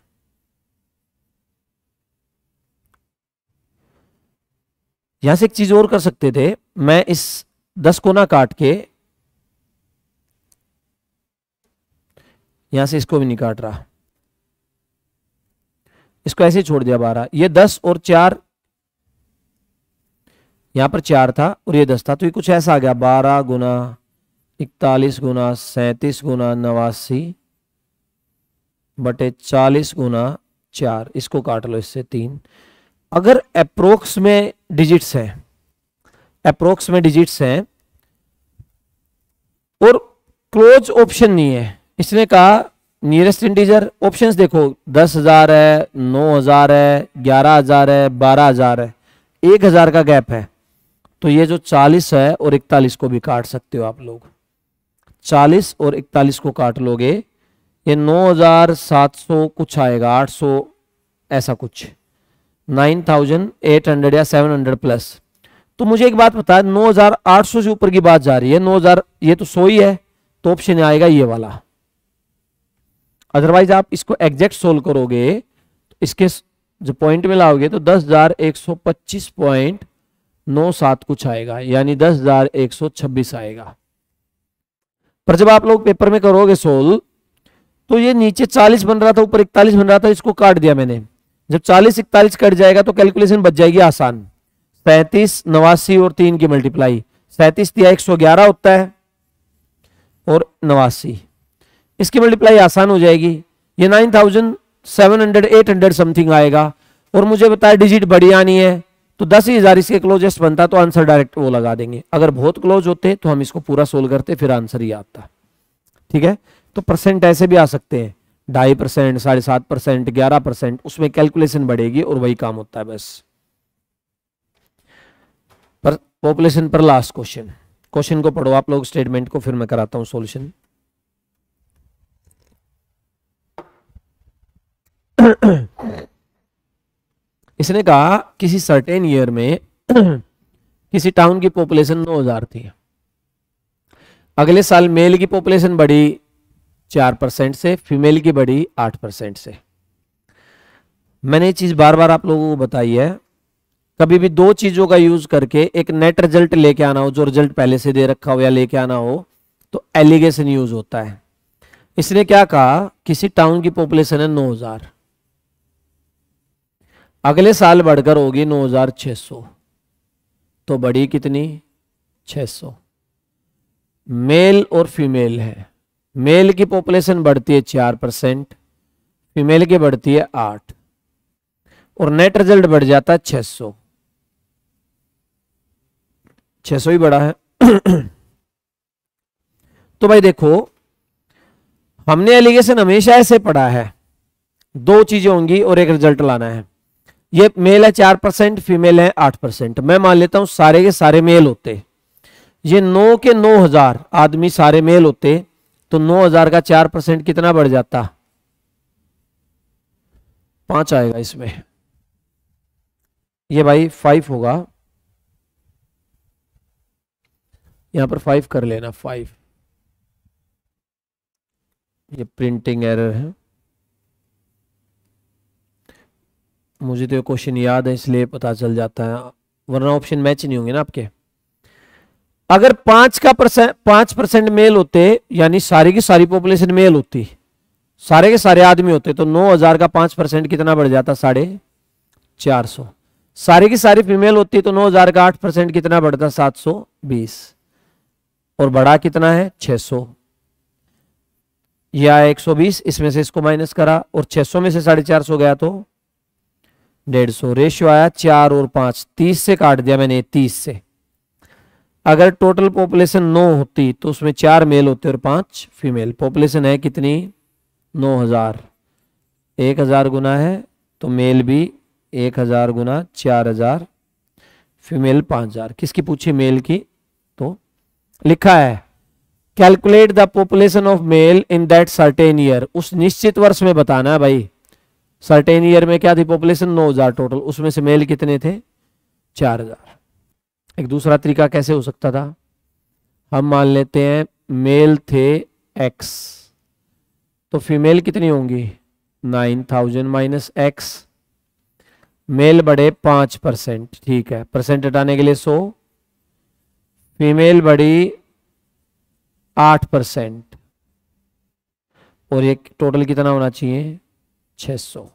यहां से एक चीज और कर सकते थे, मैं इस 10 को ना काट के यहां से इसको भी नहीं काट रहा, इसको ऐसे ही छोड़ दिया 12। ये 10 और 4, यहां पर 4 था और ये 10 था, तो ये कुछ ऐसा आ गया 12 गुना 41 गुना 37 गुना 89 बटे 40 गुना 4। इसको काट लो इससे 3। अगर अप्रोक्स में डिजिट्स है, अप्रोक्स में डिजिट्स हैं और क्लोज ऑप्शन नहीं है, इसने कहा नियरेस्ट इंटीजर। ऑप्शंस देखो 10,000 है, 9,000 है, 11,000 है, 12,000 है, 1,000 का गैप है। तो ये जो 40 है और 41 को भी काट सकते हो आप लोग। 40 और 41 को काट लोगे, ये 9,700 कुछ आएगा, 800 ऐसा कुछ, 9,800 या 700 प्लस। तो मुझे एक बात बता, 9,800 से ऊपर की बात जा रही है, 9,000 ये तो 100 ही है, तो ऑप्शन आएगा ये वाला। अदरवाइज आप इसको एग्जैक्ट सोल्व करोगे तो इसके जो पॉइंट में लाओगे तो 10,125.97 कुछ आएगा, यानी 10,126 आएगा। पर जब आप लोग पेपर में करोगे सोल्व तो ये नीचे 40 बन रहा था, ऊपर 41 बन रहा था, इसको काट दिया मैंने। जब 40 41 कट जाएगा तो कैलकुलेशन बच जाएगी आसान। 37 89 और 3 की मल्टीप्लाई, 37 दिया 111 होता है और 89, इसकी मल्टीप्लाई आसान हो जाएगी। ये 9,700 800 समथिंग आएगा और मुझे बताया डिजिट बड़ी आनी है तो 10,000 इसके क्लोजेस्ट बनता, तो आंसर डायरेक्ट वो लगा देंगे। अगर बहुत क्लोज होते तो हम इसको पूरा सोल्व करते, फिर आंसर ही आता। ठीक है, तो परसेंट ऐसे भी आ सकते हैं, 2.5%, 7.5%, 11%, उसमें कैलकुलेशन बढ़ेगी और वही काम होता है बस। पर पॉपुलेशन पर लास्ट क्वेश्चन को पढ़ो आप लोग, स्टेटमेंट को, फिर मैं कराता हूं सॉल्यूशन। इसने कहा किसी सर्टेन ईयर में किसी टाउन की पॉपुलेशन 9,000 थी। अगले साल मेल की पॉपुलेशन बढ़ी 4% से, फीमेल की बढ़ी 8% से। मैंने ये चीज बार बार आप लोगों को बताई है, कभी भी दो चीजों का यूज करके एक नेट रिजल्ट लेके आना हो, जो रिजल्ट पहले से दे रखा हो या लेके आना हो, तो एलिगेशन यूज होता है। इसने क्या कहा, किसी टाउन की पॉपुलेशन है 9,000, अगले साल बढ़कर होगी 9,600, तो बढ़ी कितनी, 600। मेल और फीमेल है, मेल की पॉपुलेशन बढ़ती है 4%, फीमेल की बढ़ती है 8, और नेट रिजल्ट बढ़ जाता है 600। 600 ही बढ़ा है। तो भाई देखो, हमने एलिगेशन हमेशा ऐसे पढ़ा है, दो चीजें होंगी और एक रिजल्ट लाना है। ये मेल है 4%, फीमेल है 8%। मैं मान लेता हूं सारे के सारे मेल होते, ये 9 के 9,000 आदमी सारे मेल होते, तो 9,000 का 4% कितना बढ़ जाता, 5 आएगा इसमें। ये भाई 5 होगा, यहां पर 5 कर लेना, 5। ये प्रिंटिंग एरर है, मुझे तो ये क्वेश्चन याद है इसलिए पता चल जाता है, वरना ऑप्शन मैच नहीं होंगे ना आपके। अगर 5% मेल होते, यानी सारी की सारी पॉपुलेशन मेल होती, सारे के सारे आदमी होते, तो 9,000 का 5% कितना बढ़ जाता, 450। सारी की सारी फीमेल होती तो 9,000 का 8% कितना बढ़ता, 720, और बढ़ा कितना है, 600। यह 120, इसमें से इसको माइनस करा और 600 में से 450 गया तो 150। रेशियो आया 4 और 5, 30 से काट दिया मैंने, 30 से। अगर टोटल पॉपुलेशन 9 होती तो उसमें 4 मेल होते और 5 फीमेल। पॉपुलेशन है कितनी, 9,000, 1,000 गुना है तो मेल भी 1,000 गुना 4,000, फीमेल 5,000। किसकी पूछी, मेल की। तो लिखा है calculate the population of male in that certain year, उस निश्चित वर्ष में बताना है भाई। सर्टेन ईयर में क्या थी पॉपुलेशन, 9,000 टोटल, उसमें से मेल कितने थे, 4,000। एक दूसरा तरीका कैसे हो सकता था, हम मान लेते हैं मेल थे x, तो फीमेल कितनी होंगी, 9,000 माइनस x, मेल बढ़े 5%, ठीक है, परसेंट हटाने के लिए 100, फीमेल बढ़ी 8%, और ये टोटल कितना होना चाहिए 600।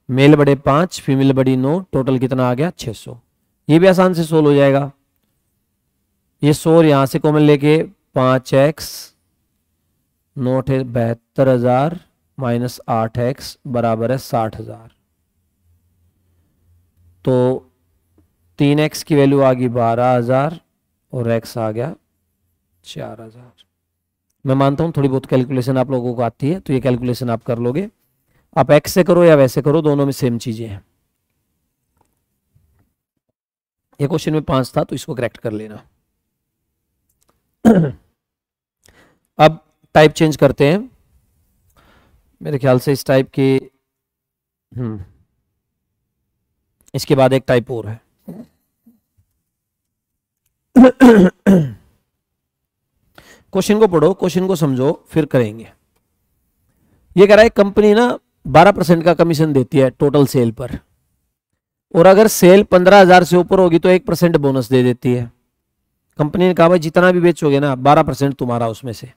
मेल बड़े 5 फीमेल बड़ी 9, टोटल कितना आ गया 600। ये भी आसान से सोल्व हो जाएगा। ये 100 यहां से कॉमन लेके 5x 9 72,000 माइनस 8x बराबर है 60,000। तो 3x की वैल्यू आ गई 12,000 और x आ गया 4,000। मैं मानता हूं थोड़ी बहुत कैलकुलेशन आप लोगों को आती है, तो ये कैलकुलेशन आप कर लोगे। आप x से करो या वैसे करो, दोनों में सेम चीजें हैं। ये क्वेश्चन में 5 था तो इसको करेक्ट कर लेना। अब टाइप चेंज करते हैं। मेरे ख्याल से इस टाइप के इसके बाद एक टाइप और है। क्वेश्चन को पढ़ो, क्वेश्चन को समझो, फिर करेंगे। ये कह रहा है कंपनी ना 12% का कमीशन देती है टोटल सेल पर, और अगर सेल 15,000 से ऊपर होगी तो 1% बोनस दे देती है। कंपनी ने कहा भाई जितना भी बेचोगे ना 12% तुम्हारा उसमें से।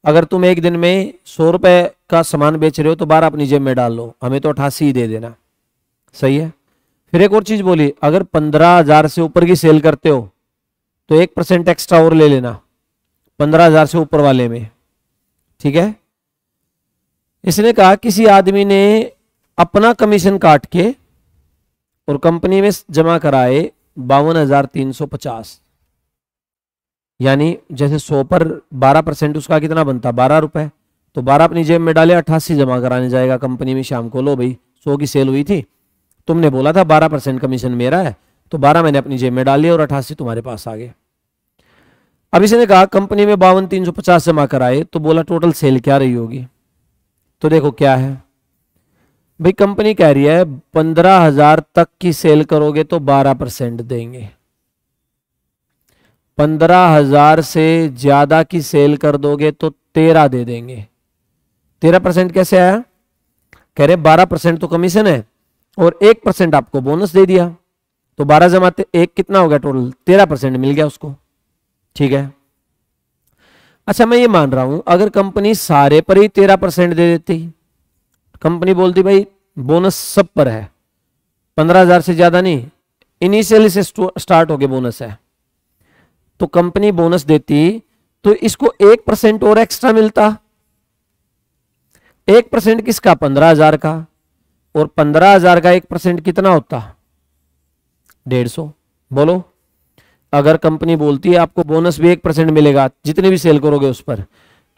अगर तुम एक दिन में 100 रुपए का सामान बेच रहे हो तो 12 अपनी जेब में डाल लो, हमें तो 88 ही दे देना। सही है। फिर एक और चीज बोली, अगर 15,000 से ऊपर की सेल करते हो तो 1% एक्स्ट्रा और ले लेना 15,000 से ऊपर वाले में। ठीक है। इसने कहा किसी आदमी ने अपना कमीशन काट के और कंपनी में जमा कराए 52,350, यानी जैसे 100 पर 12% उसका कितना बनता 12 रुपए, तो 12 अपनी जेब में डाले, 88 जमा कराने जाएगा कंपनी में शाम को। लो भाई 100 की सेल हुई थी, तुमने बोला था 12% कमीशन मेरा है, तो 12 मैंने अपनी जेब में डाली और 88 तुम्हारे पास आ गए। अब इसने कहा कंपनी में 52,350 जमा कराए, तो बोला टोटल सेल क्या रही होगी। तो देखो क्या है भाई, कंपनी कह रही है 15,000 तक की सेल करोगे तो 12% देंगे, 15,000 से ज्यादा की सेल कर दोगे तो 13 दे देंगे। 13% कैसे आया, कह रहे 12% तो कमीशन है और 1% आपको बोनस दे दिया, तो 12 जमाते 1 कितना हो गया टोटल 13% मिल गया उसको। ठीक है। अच्छा मैं ये मान रहा हूं अगर कंपनी सारे पर ही 13% दे देती, कंपनी बोलती भाई बोनस सब पर है, 15,000 से ज्यादा नहीं, इनिशियली से स्टार्ट हो गए बोनस है, तो कंपनी बोनस देती तो इसको 1% और एक्स्ट्रा मिलता। 1% किसका 15,000 का, और 15,000 का 1% कितना होता 150। बोलो अगर कंपनी बोलती है आपको बोनस भी 1% मिलेगा जितने भी सेल करोगे उस पर,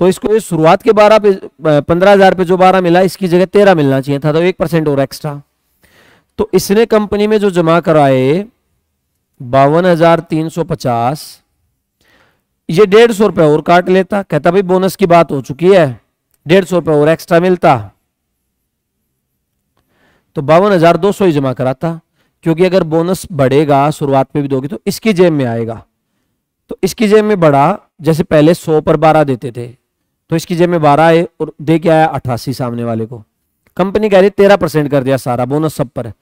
तो इसको शुरुआत के 12 पे 15,000 पे जो 12 मिला इसकी जगह 13 मिलना चाहिए था, तो 1% और एक्स्ट्रा। तो इसने कंपनी में जो जमा कराए 52,350, ये 150 रुपए और काट लेता, कहता भाई बोनस की बात हो चुकी है 150 रुपए और एक्स्ट्रा मिलता, तो 52,200 ही जमा कराता, क्योंकि अगर बोनस बढ़ेगा शुरुआत में भी दोगे तो इसकी जेब में आएगा, तो इसकी जेब में बढ़ा, जैसे पहले 100 पर 12 देते थे तो इसकी जेब में 12 आए और दे के आया 88 सामने वाले को। कंपनी कह रही 13% कर दिया सारा बोनस सब पर,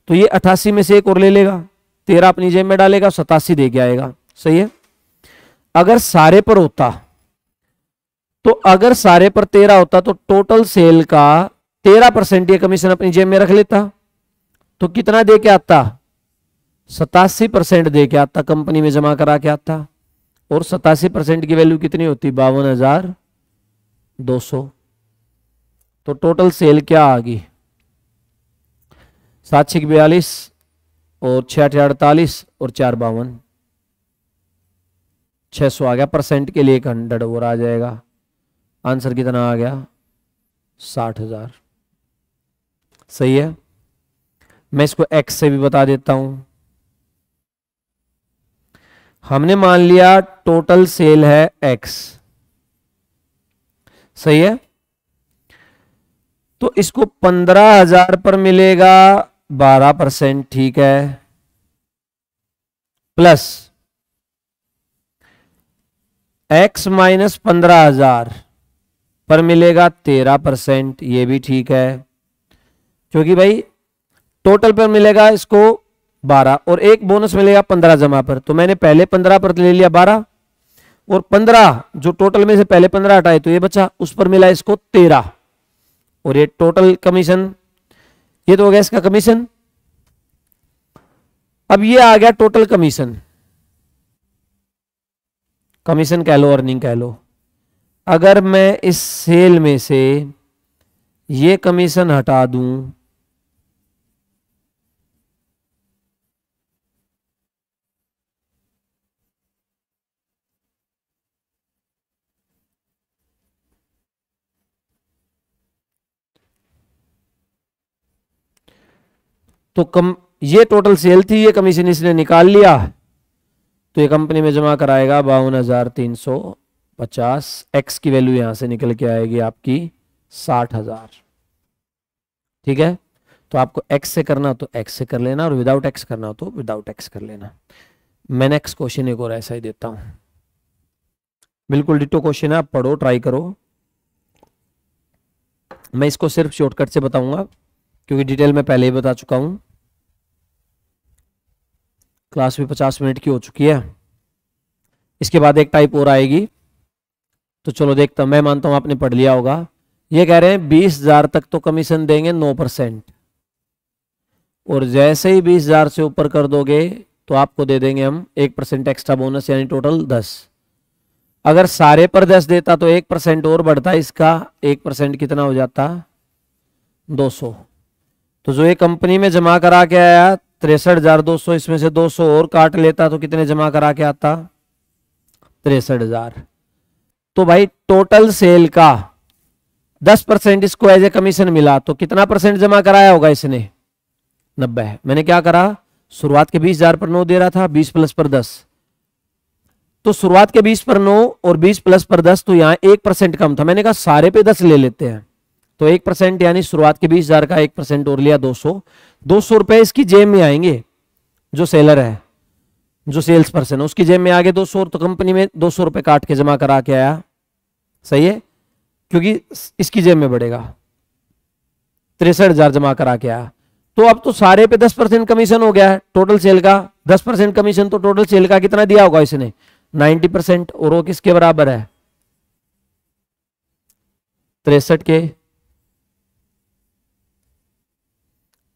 तो ये 88 में से एक और ले लेगा, 13 अपनी जेब में डालेगा, 87 दे के आएगा। सही है। अगर सारे पर होता, तो अगर सारे पर 13 होता तो टोटल सेल का 13% ये कमीशन अपनी जेब में रख लेता, तो कितना दे के आता 87% दे के आता, कंपनी में जमा करा के आता, और 87% की वैल्यू कितनी होती 52,200। तो टोटल सेल क्या आ गई 7,42 और 6,48 और 4,52, 600 आ गया। परसेंट के लिए 100 और आ जाएगा, आंसर कितना आ गया 60,000। सही है। मैं इसको x से भी बता देता हूं। हमने मान लिया टोटल सेल है x, सही है, तो इसको 15,000 पर मिलेगा 12%, ठीक है, प्लस x माइनस 15,000 पर मिलेगा 13%, ये भी ठीक है, क्योंकि भाई टोटल पर मिलेगा इसको 12 और एक बोनस मिलेगा 15 जमा पर, तो मैंने पहले 15 पर ले लिया 12, और 15 जो टोटल में से पहले 15 हटाए तो ये बचा, उस पर मिला इसको 13, और ये टोटल कमीशन, ये तो हो गया इसका कमीशन। अब ये आ गया टोटल कमीशन, कमीशन कह लो, अर्निंग कह लो। अगर मैं इस सेल में से ये कमीशन हटा दूं तो ये टोटल सेल थी, ये कमीशन इसने निकाल लिया, तो ये कंपनी में जमा कराएगा 52,350। एक्स की वैल्यू यहां से निकल के आएगी आपकी 60,000। ठीक है, तो आपको एक्स से करना तो एक्स से कर लेना, और विदाउट एक्स करना हो तो विदाउट एक्स कर लेना। मैं नेक्स्ट क्वेश्चन एक और ऐसा ही देता हूं, बिल्कुल डिटो क्वेश्चन है, आप पढ़ो, ट्राई करो। मैं इसको सिर्फ शॉर्टकट से बताऊंगा क्योंकि डिटेल में पहले ही बता चुका हूं। क्लास भी 50 मिनट की हो चुकी है, इसके बाद एक टाइप और आएगी, तो चलो देखता हूं। मैं मानता हूं आपने पढ़ लिया होगा। ये कह रहे हैं 20,000 तक तो कमीशन देंगे 9%, और जैसे ही 20,000 से ऊपर कर दोगे तो आपको दे देंगे हम 1% एक्स्ट्रा बोनस, यानी टोटल 10। अगर सारे पर 10 देता तो 1% और बढ़ता, इसका 1% कितना हो जाता, 200। तो जो ये कंपनी में जमा करा के आया 63,200, इसमें से 200 और काट लेता तो कितने जमा करा के आता, 63,000। तो भाई टोटल सेल का 10% इसको एज ए कमीशन मिला, तो कितना परसेंट जमा कराया होगा इसने, 90। मैंने क्या करा, शुरुआत के 20,000 पर 9 दे रहा था, 20 प्लस पर 10, तो शुरुआत के 20 पर 9 और 20 प्लस पर 10, तो यहां 1% कम था। मैंने कहा सारे पे 10 ले लेते हैं, तो 1% यानी शुरुआत के 20,000 का 1% और लिया, 200 रुपए इसकी जेब में आएंगे। जो सेलर है, जो सेल्स पर्सन है, उसकी जेब में आगे 200, तो कंपनी में 200 रुपए काट के जमा करा के आया। सही है, क्योंकि इसकी जेब में बढ़ेगा, 63,000 जमा करा के आया। तो अब तो सारे पे 10% कमीशन हो गया है टोटल सेल का। 10% कमीशन तो टोटल सेल का कितना दिया होगा इसने, 90%, और वो किसके बराबर है, 63 के।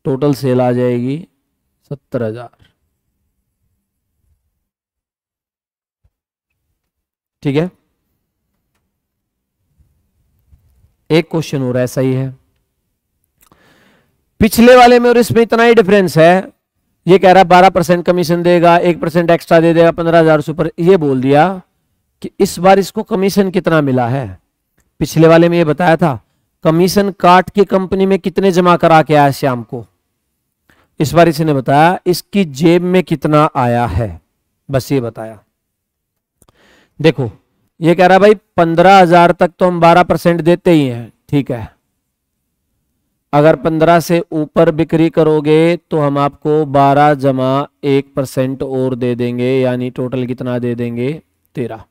टोटल सेल आ जाएगी 70,000। ठीक है, एक क्वेश्चन हो रहा है, सही है। पिछले वाले में और इसमें इतना ही डिफरेंस है। ये कह रहा 12% कमीशन देगा, 1% एक्स्ट्रा दे देगा 15,000 से ऊपर। ये बोल दिया कि इस बार इसको कमीशन कितना मिला है। पिछले वाले में ये बताया था कमीशन काट के कंपनी में कितने जमा करा के आया श्याम को, इस बार इसने बताया इसकी जेब में कितना आया है, बस ये बताया। देखो ये कह रहा भाई 15,000 तक तो हम 12% देते ही हैं, ठीक है। अगर 15 से ऊपर बिक्री करोगे तो हम आपको 12 जमा 1% और दे देंगे, यानी टोटल कितना दे देंगे, 13।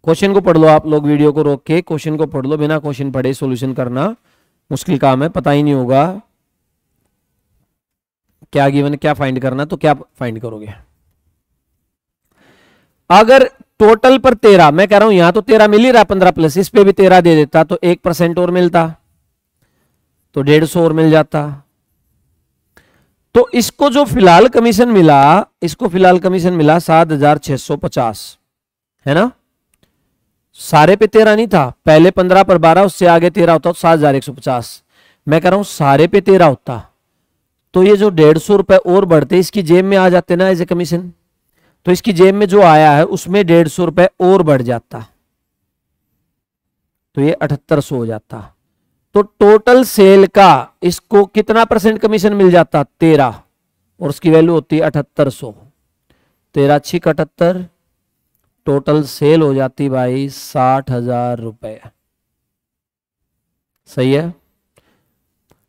क्वेश्चन को पढ़ लो आप लोग, वीडियो को रोक के क्वेश्चन को पढ़ लो। बिना क्वेश्चन पढ़े सॉल्यूशन करना मुश्किल काम है, पता ही नहीं होगा क्या गिवन, क्या फाइंड करना, तो क्या फाइंड करोगे। अगर टोटल पर 13, मैं कह रहा हूं यहां तो 13 मिल ही रहा, 15 प्लस इस पे भी 13 दे देता तो 1% और मिलता, तो 150 और मिल जाता। तो इसको जो फिलहाल कमीशन मिला, इसको फिलहाल कमीशन मिला 7,650, है ना। सारे पे 13 नहीं था, पहले 15 पर 12, उससे आगे 13 होता तो 7,150। मैं कह रहा हूं सारे पे 13 होता तो ये जो 150 रुपए और बढ़ते इसकी जेब में आ जाते ना एज ए कमीशन, तो इसकी जेब में जो आया है उसमें 150 रुपए और बढ़ जाता, तो ये 7800 हो जाता। तो टोटल सेल का इसको कितना परसेंट कमीशन मिल जाता, 13, और उसकी वैल्यू होती है 7800। 13 6 78, टोटल सेल हो जाती भाई 60,000 रुपए। सही है।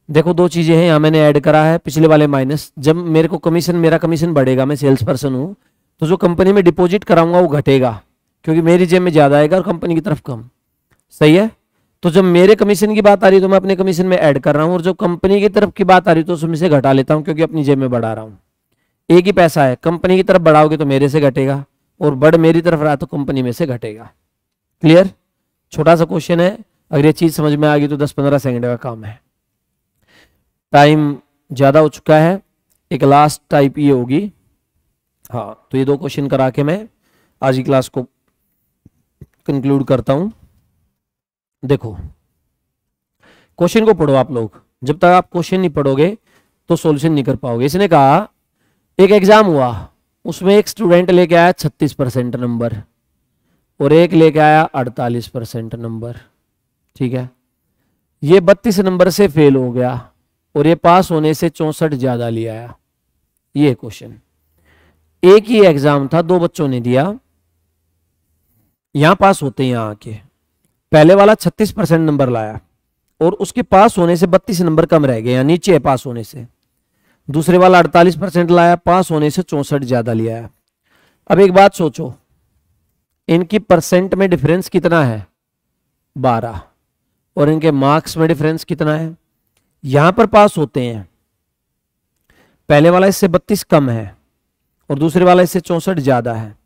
देखो दो चीजें हैं यहां मैंने ऐड करा है, पिछले वाले माइनस। जब मेरे को कमीशन, मेरा कमीशन बढ़ेगा, मैं सेल्स पर्सन हूं, तो जो कंपनी में डिपॉजिट कराऊंगा वो घटेगा, क्योंकि मेरी जेब में ज्यादा आएगा और कंपनी की तरफ कम। सही है। तो जब मेरे कमीशन की बात आ रही है तो मैं अपने कमीशन में ऐड कर रहा हूं, और जब कंपनी की तरफ की बात आ रही है तो उसमें से घटा लेता हूं, क्योंकि अपनी जेब में बढ़ा रहा हूं। एक ही पैसा है, कंपनी की तरफ बढ़ाओगे तो मेरे से घटेगा, और बढ़ मेरी तरफ रहा तो कंपनी में से घटेगा। क्लियर? छोटा सा क्वेश्चन है, अगर ये चीज समझ में आ गई तो 10-15 सेकंड का काम है। टाइम ज्यादा हो चुका है, एक लास्ट टाइप ये होगी। हाँ, तो ये 2 क्वेश्चन करा के मैं आज की क्लास को कंक्लूड करता हूं। देखो, क्वेश्चन को पढ़ो आप लोग, जब तक आप क्वेश्चन नहीं पढ़ोगे तो सॉल्यूशन नहीं कर पाओगे। इसने कहा एक एग्जाम हुआ, उसमें एक स्टूडेंट लेके आया 36% नंबर और एक लेके आया 48% नंबर। ठीक है, ये 32 नंबर से फेल हो गया और ये पास होने से 64 ज्यादा ले आया। ये क्वेश्चन, एक ही एग्जाम था, 2 बच्चों ने दिया, यहां पास होते हैं यहां आके। पहले वाला 36% नंबर लाया और उसके पास होने से 32 नंबर कम रह गए, या नीचे है पास होने से। दूसरे वाला 48% लाया, पास होने से 64 ज्यादा लिया है। अब एक बात सोचो, इनकी परसेंट में डिफरेंस कितना है? 12, और इनके मार्क्स में डिफरेंस कितना है? यहां पर पास होते हैं, पहले वाला इससे 32 कम है और दूसरे वाला इससे 64 ज्यादा है।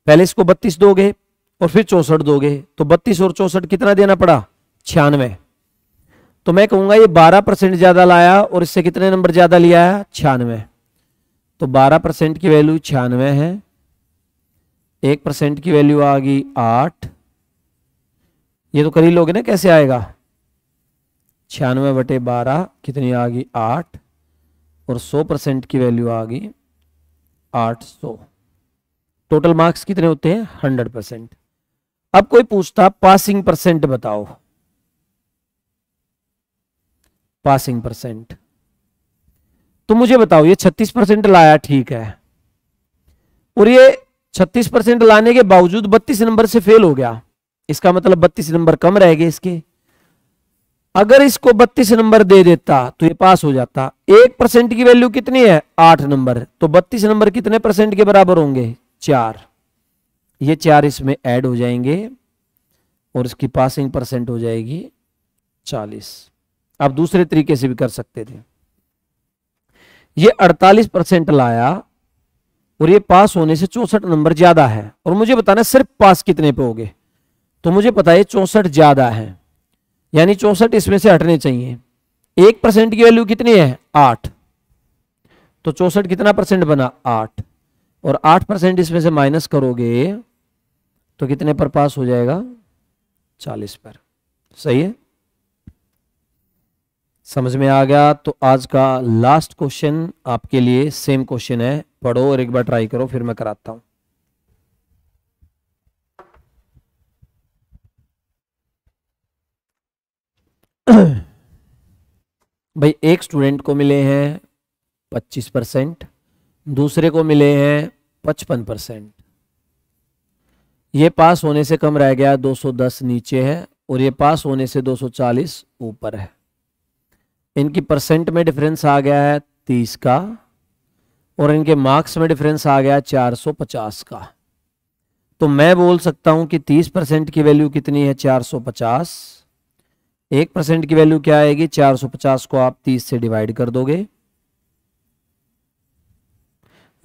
पहले इसको 32 दोगे और फिर 64 दोगे तो 32 और 64 कितना देना पड़ा? 96। तो मैं कहूंगा ये 12% ज्यादा लाया और इससे कितने नंबर ज्यादा लिया है? 96। तो 12% की वैल्यू 96 है, 1% की वैल्यू आ गई 8। ये तो कर ही लोगे ना, कैसे आएगा? 96/12 कितनी आ गई? 8, और 100% की वैल्यू आ गई 800। टोटल मार्क्स कितने होते हैं? 100%। अब कोई पूछता पासिंग परसेंट बताओ, पासिंग परसेंट। तो मुझे बताओ, ये 36% लाया, ठीक है, और ये 36% लाने के बावजूद 32 नंबर से फेल हो गया, इसका मतलब 32 नंबर कम रह गए इसके। अगर इसको 32 नंबर दे देता तो ये पास हो जाता। 1% की वैल्यू कितनी है? 8 नंबर। तो 32 नंबर कितने परसेंट के बराबर होंगे? 4। ये 4 इसमें ऐड हो जाएंगे और इसकी पासिंग परसेंट हो जाएगी 40। आप दूसरे तरीके से भी कर सकते थे, ये 48% लाया और ये पास होने से 64 नंबर ज्यादा है, और मुझे बताना सिर्फ पास कितने पे होगे। तो मुझे पता है 64 ज्यादा है, यानी 64 इसमें से हटने चाहिए। 1% की वैल्यू कितनी है? 8। तो 64 कितना परसेंट बना? 8, और 8% इसमें से माइनस करोगे तो कितने पर पास हो जाएगा? 40 पर। सही है, समझ में आ गया? तो आज का लास्ट क्वेश्चन आपके लिए सेम क्वेश्चन है, पढ़ो और एक बार ट्राई करो, फिर मैं कराता हूं। भाई, एक स्टूडेंट को मिले हैं 25%, दूसरे को मिले हैं 55%। ये पास होने से कम रह गया, 210 नीचे है, और ये पास होने से 240 ऊपर है। इनकी परसेंट में डिफरेंस आ गया है 30 का, और इनके मार्क्स में डिफरेंस आ गया 450 का। तो मैं बोल सकता हूं कि 30% की वैल्यू कितनी है? 450। 1% की वैल्यू क्या आएगी? 450 को आप 30 से डिवाइड कर दोगे,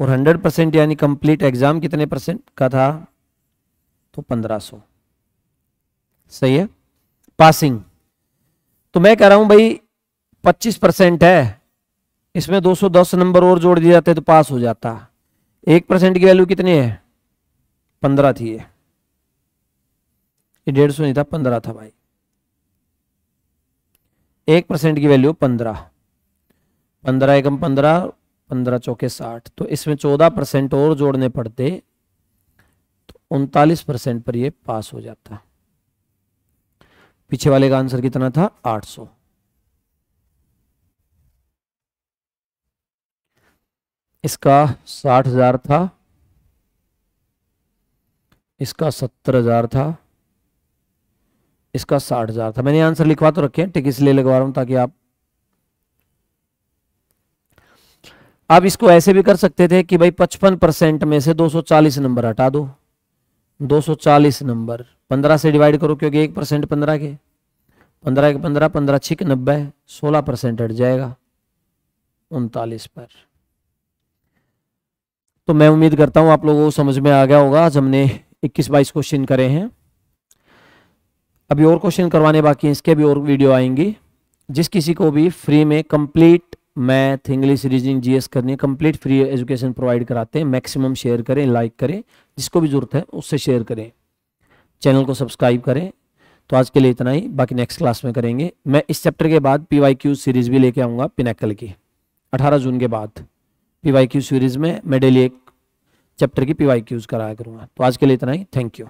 और 100% यानी कंप्लीट एग्जाम कितने परसेंट का था? तो 1500। सही है, पासिंग। तो मैं कह रहा हूं भाई 25% है, इसमें 210 नंबर और जोड़ दिए जाते तो पास हो जाता। 1% की वैल्यू कितनी है? 15 थी। ये 150 नहीं था, 15 था भाई। 1% की वैल्यू 15, 15 एकम 15, 15 चौके 60। तो इसमें 14% और जोड़ने पड़ते तो 39% पर ये पास हो जाता। पीछे वाले का आंसर कितना था? 800। इसका 60,000 था, इसका 70,000 था, इसका 60,000 था। मैंने आंसर लिखवा तो रखे हैं, टिक इसलिए लगवा रहा हूं ताकि आप इसको ऐसे भी कर सकते थे कि भाई 55% में से 240 नंबर हटा दो। 240 नंबर 15 से डिवाइड करो, क्योंकि 1% 15 के, 15 के 15, 15 छिक 90, 16% हट जाएगा 39 पर। तो मैं उम्मीद करता हूँ आप लोगों को समझ में आ गया होगा। आज हमने 21-22 क्वेश्चन करे हैं, अभी और क्वेश्चन करवाने बाकी हैं, इसके भी और वीडियो आएंगी। जिस किसी को भी फ्री में complete math, English, reasoning, GS करनी है, कंप्लीट फ्री एजुकेशन प्रोवाइड कराते हैं। मैक्सिमम शेयर करें, लाइक करें, जिसको भी जरूरत है उससे शेयर करें, चैनल को सब्सक्राइब करें। तो आज के लिए इतना ही, बाकी नेक्स्ट क्लास में करेंगे। मैं इस चैप्टर के बाद PYQ सीरीज भी लेके आऊँगा पिनैकल की, 18 जून के बाद PYQ सीरीज में मैं डेली एक चैप्टर की PYQs कराया करूँगा। तो आज के लिए इतना ही, थैंक यू।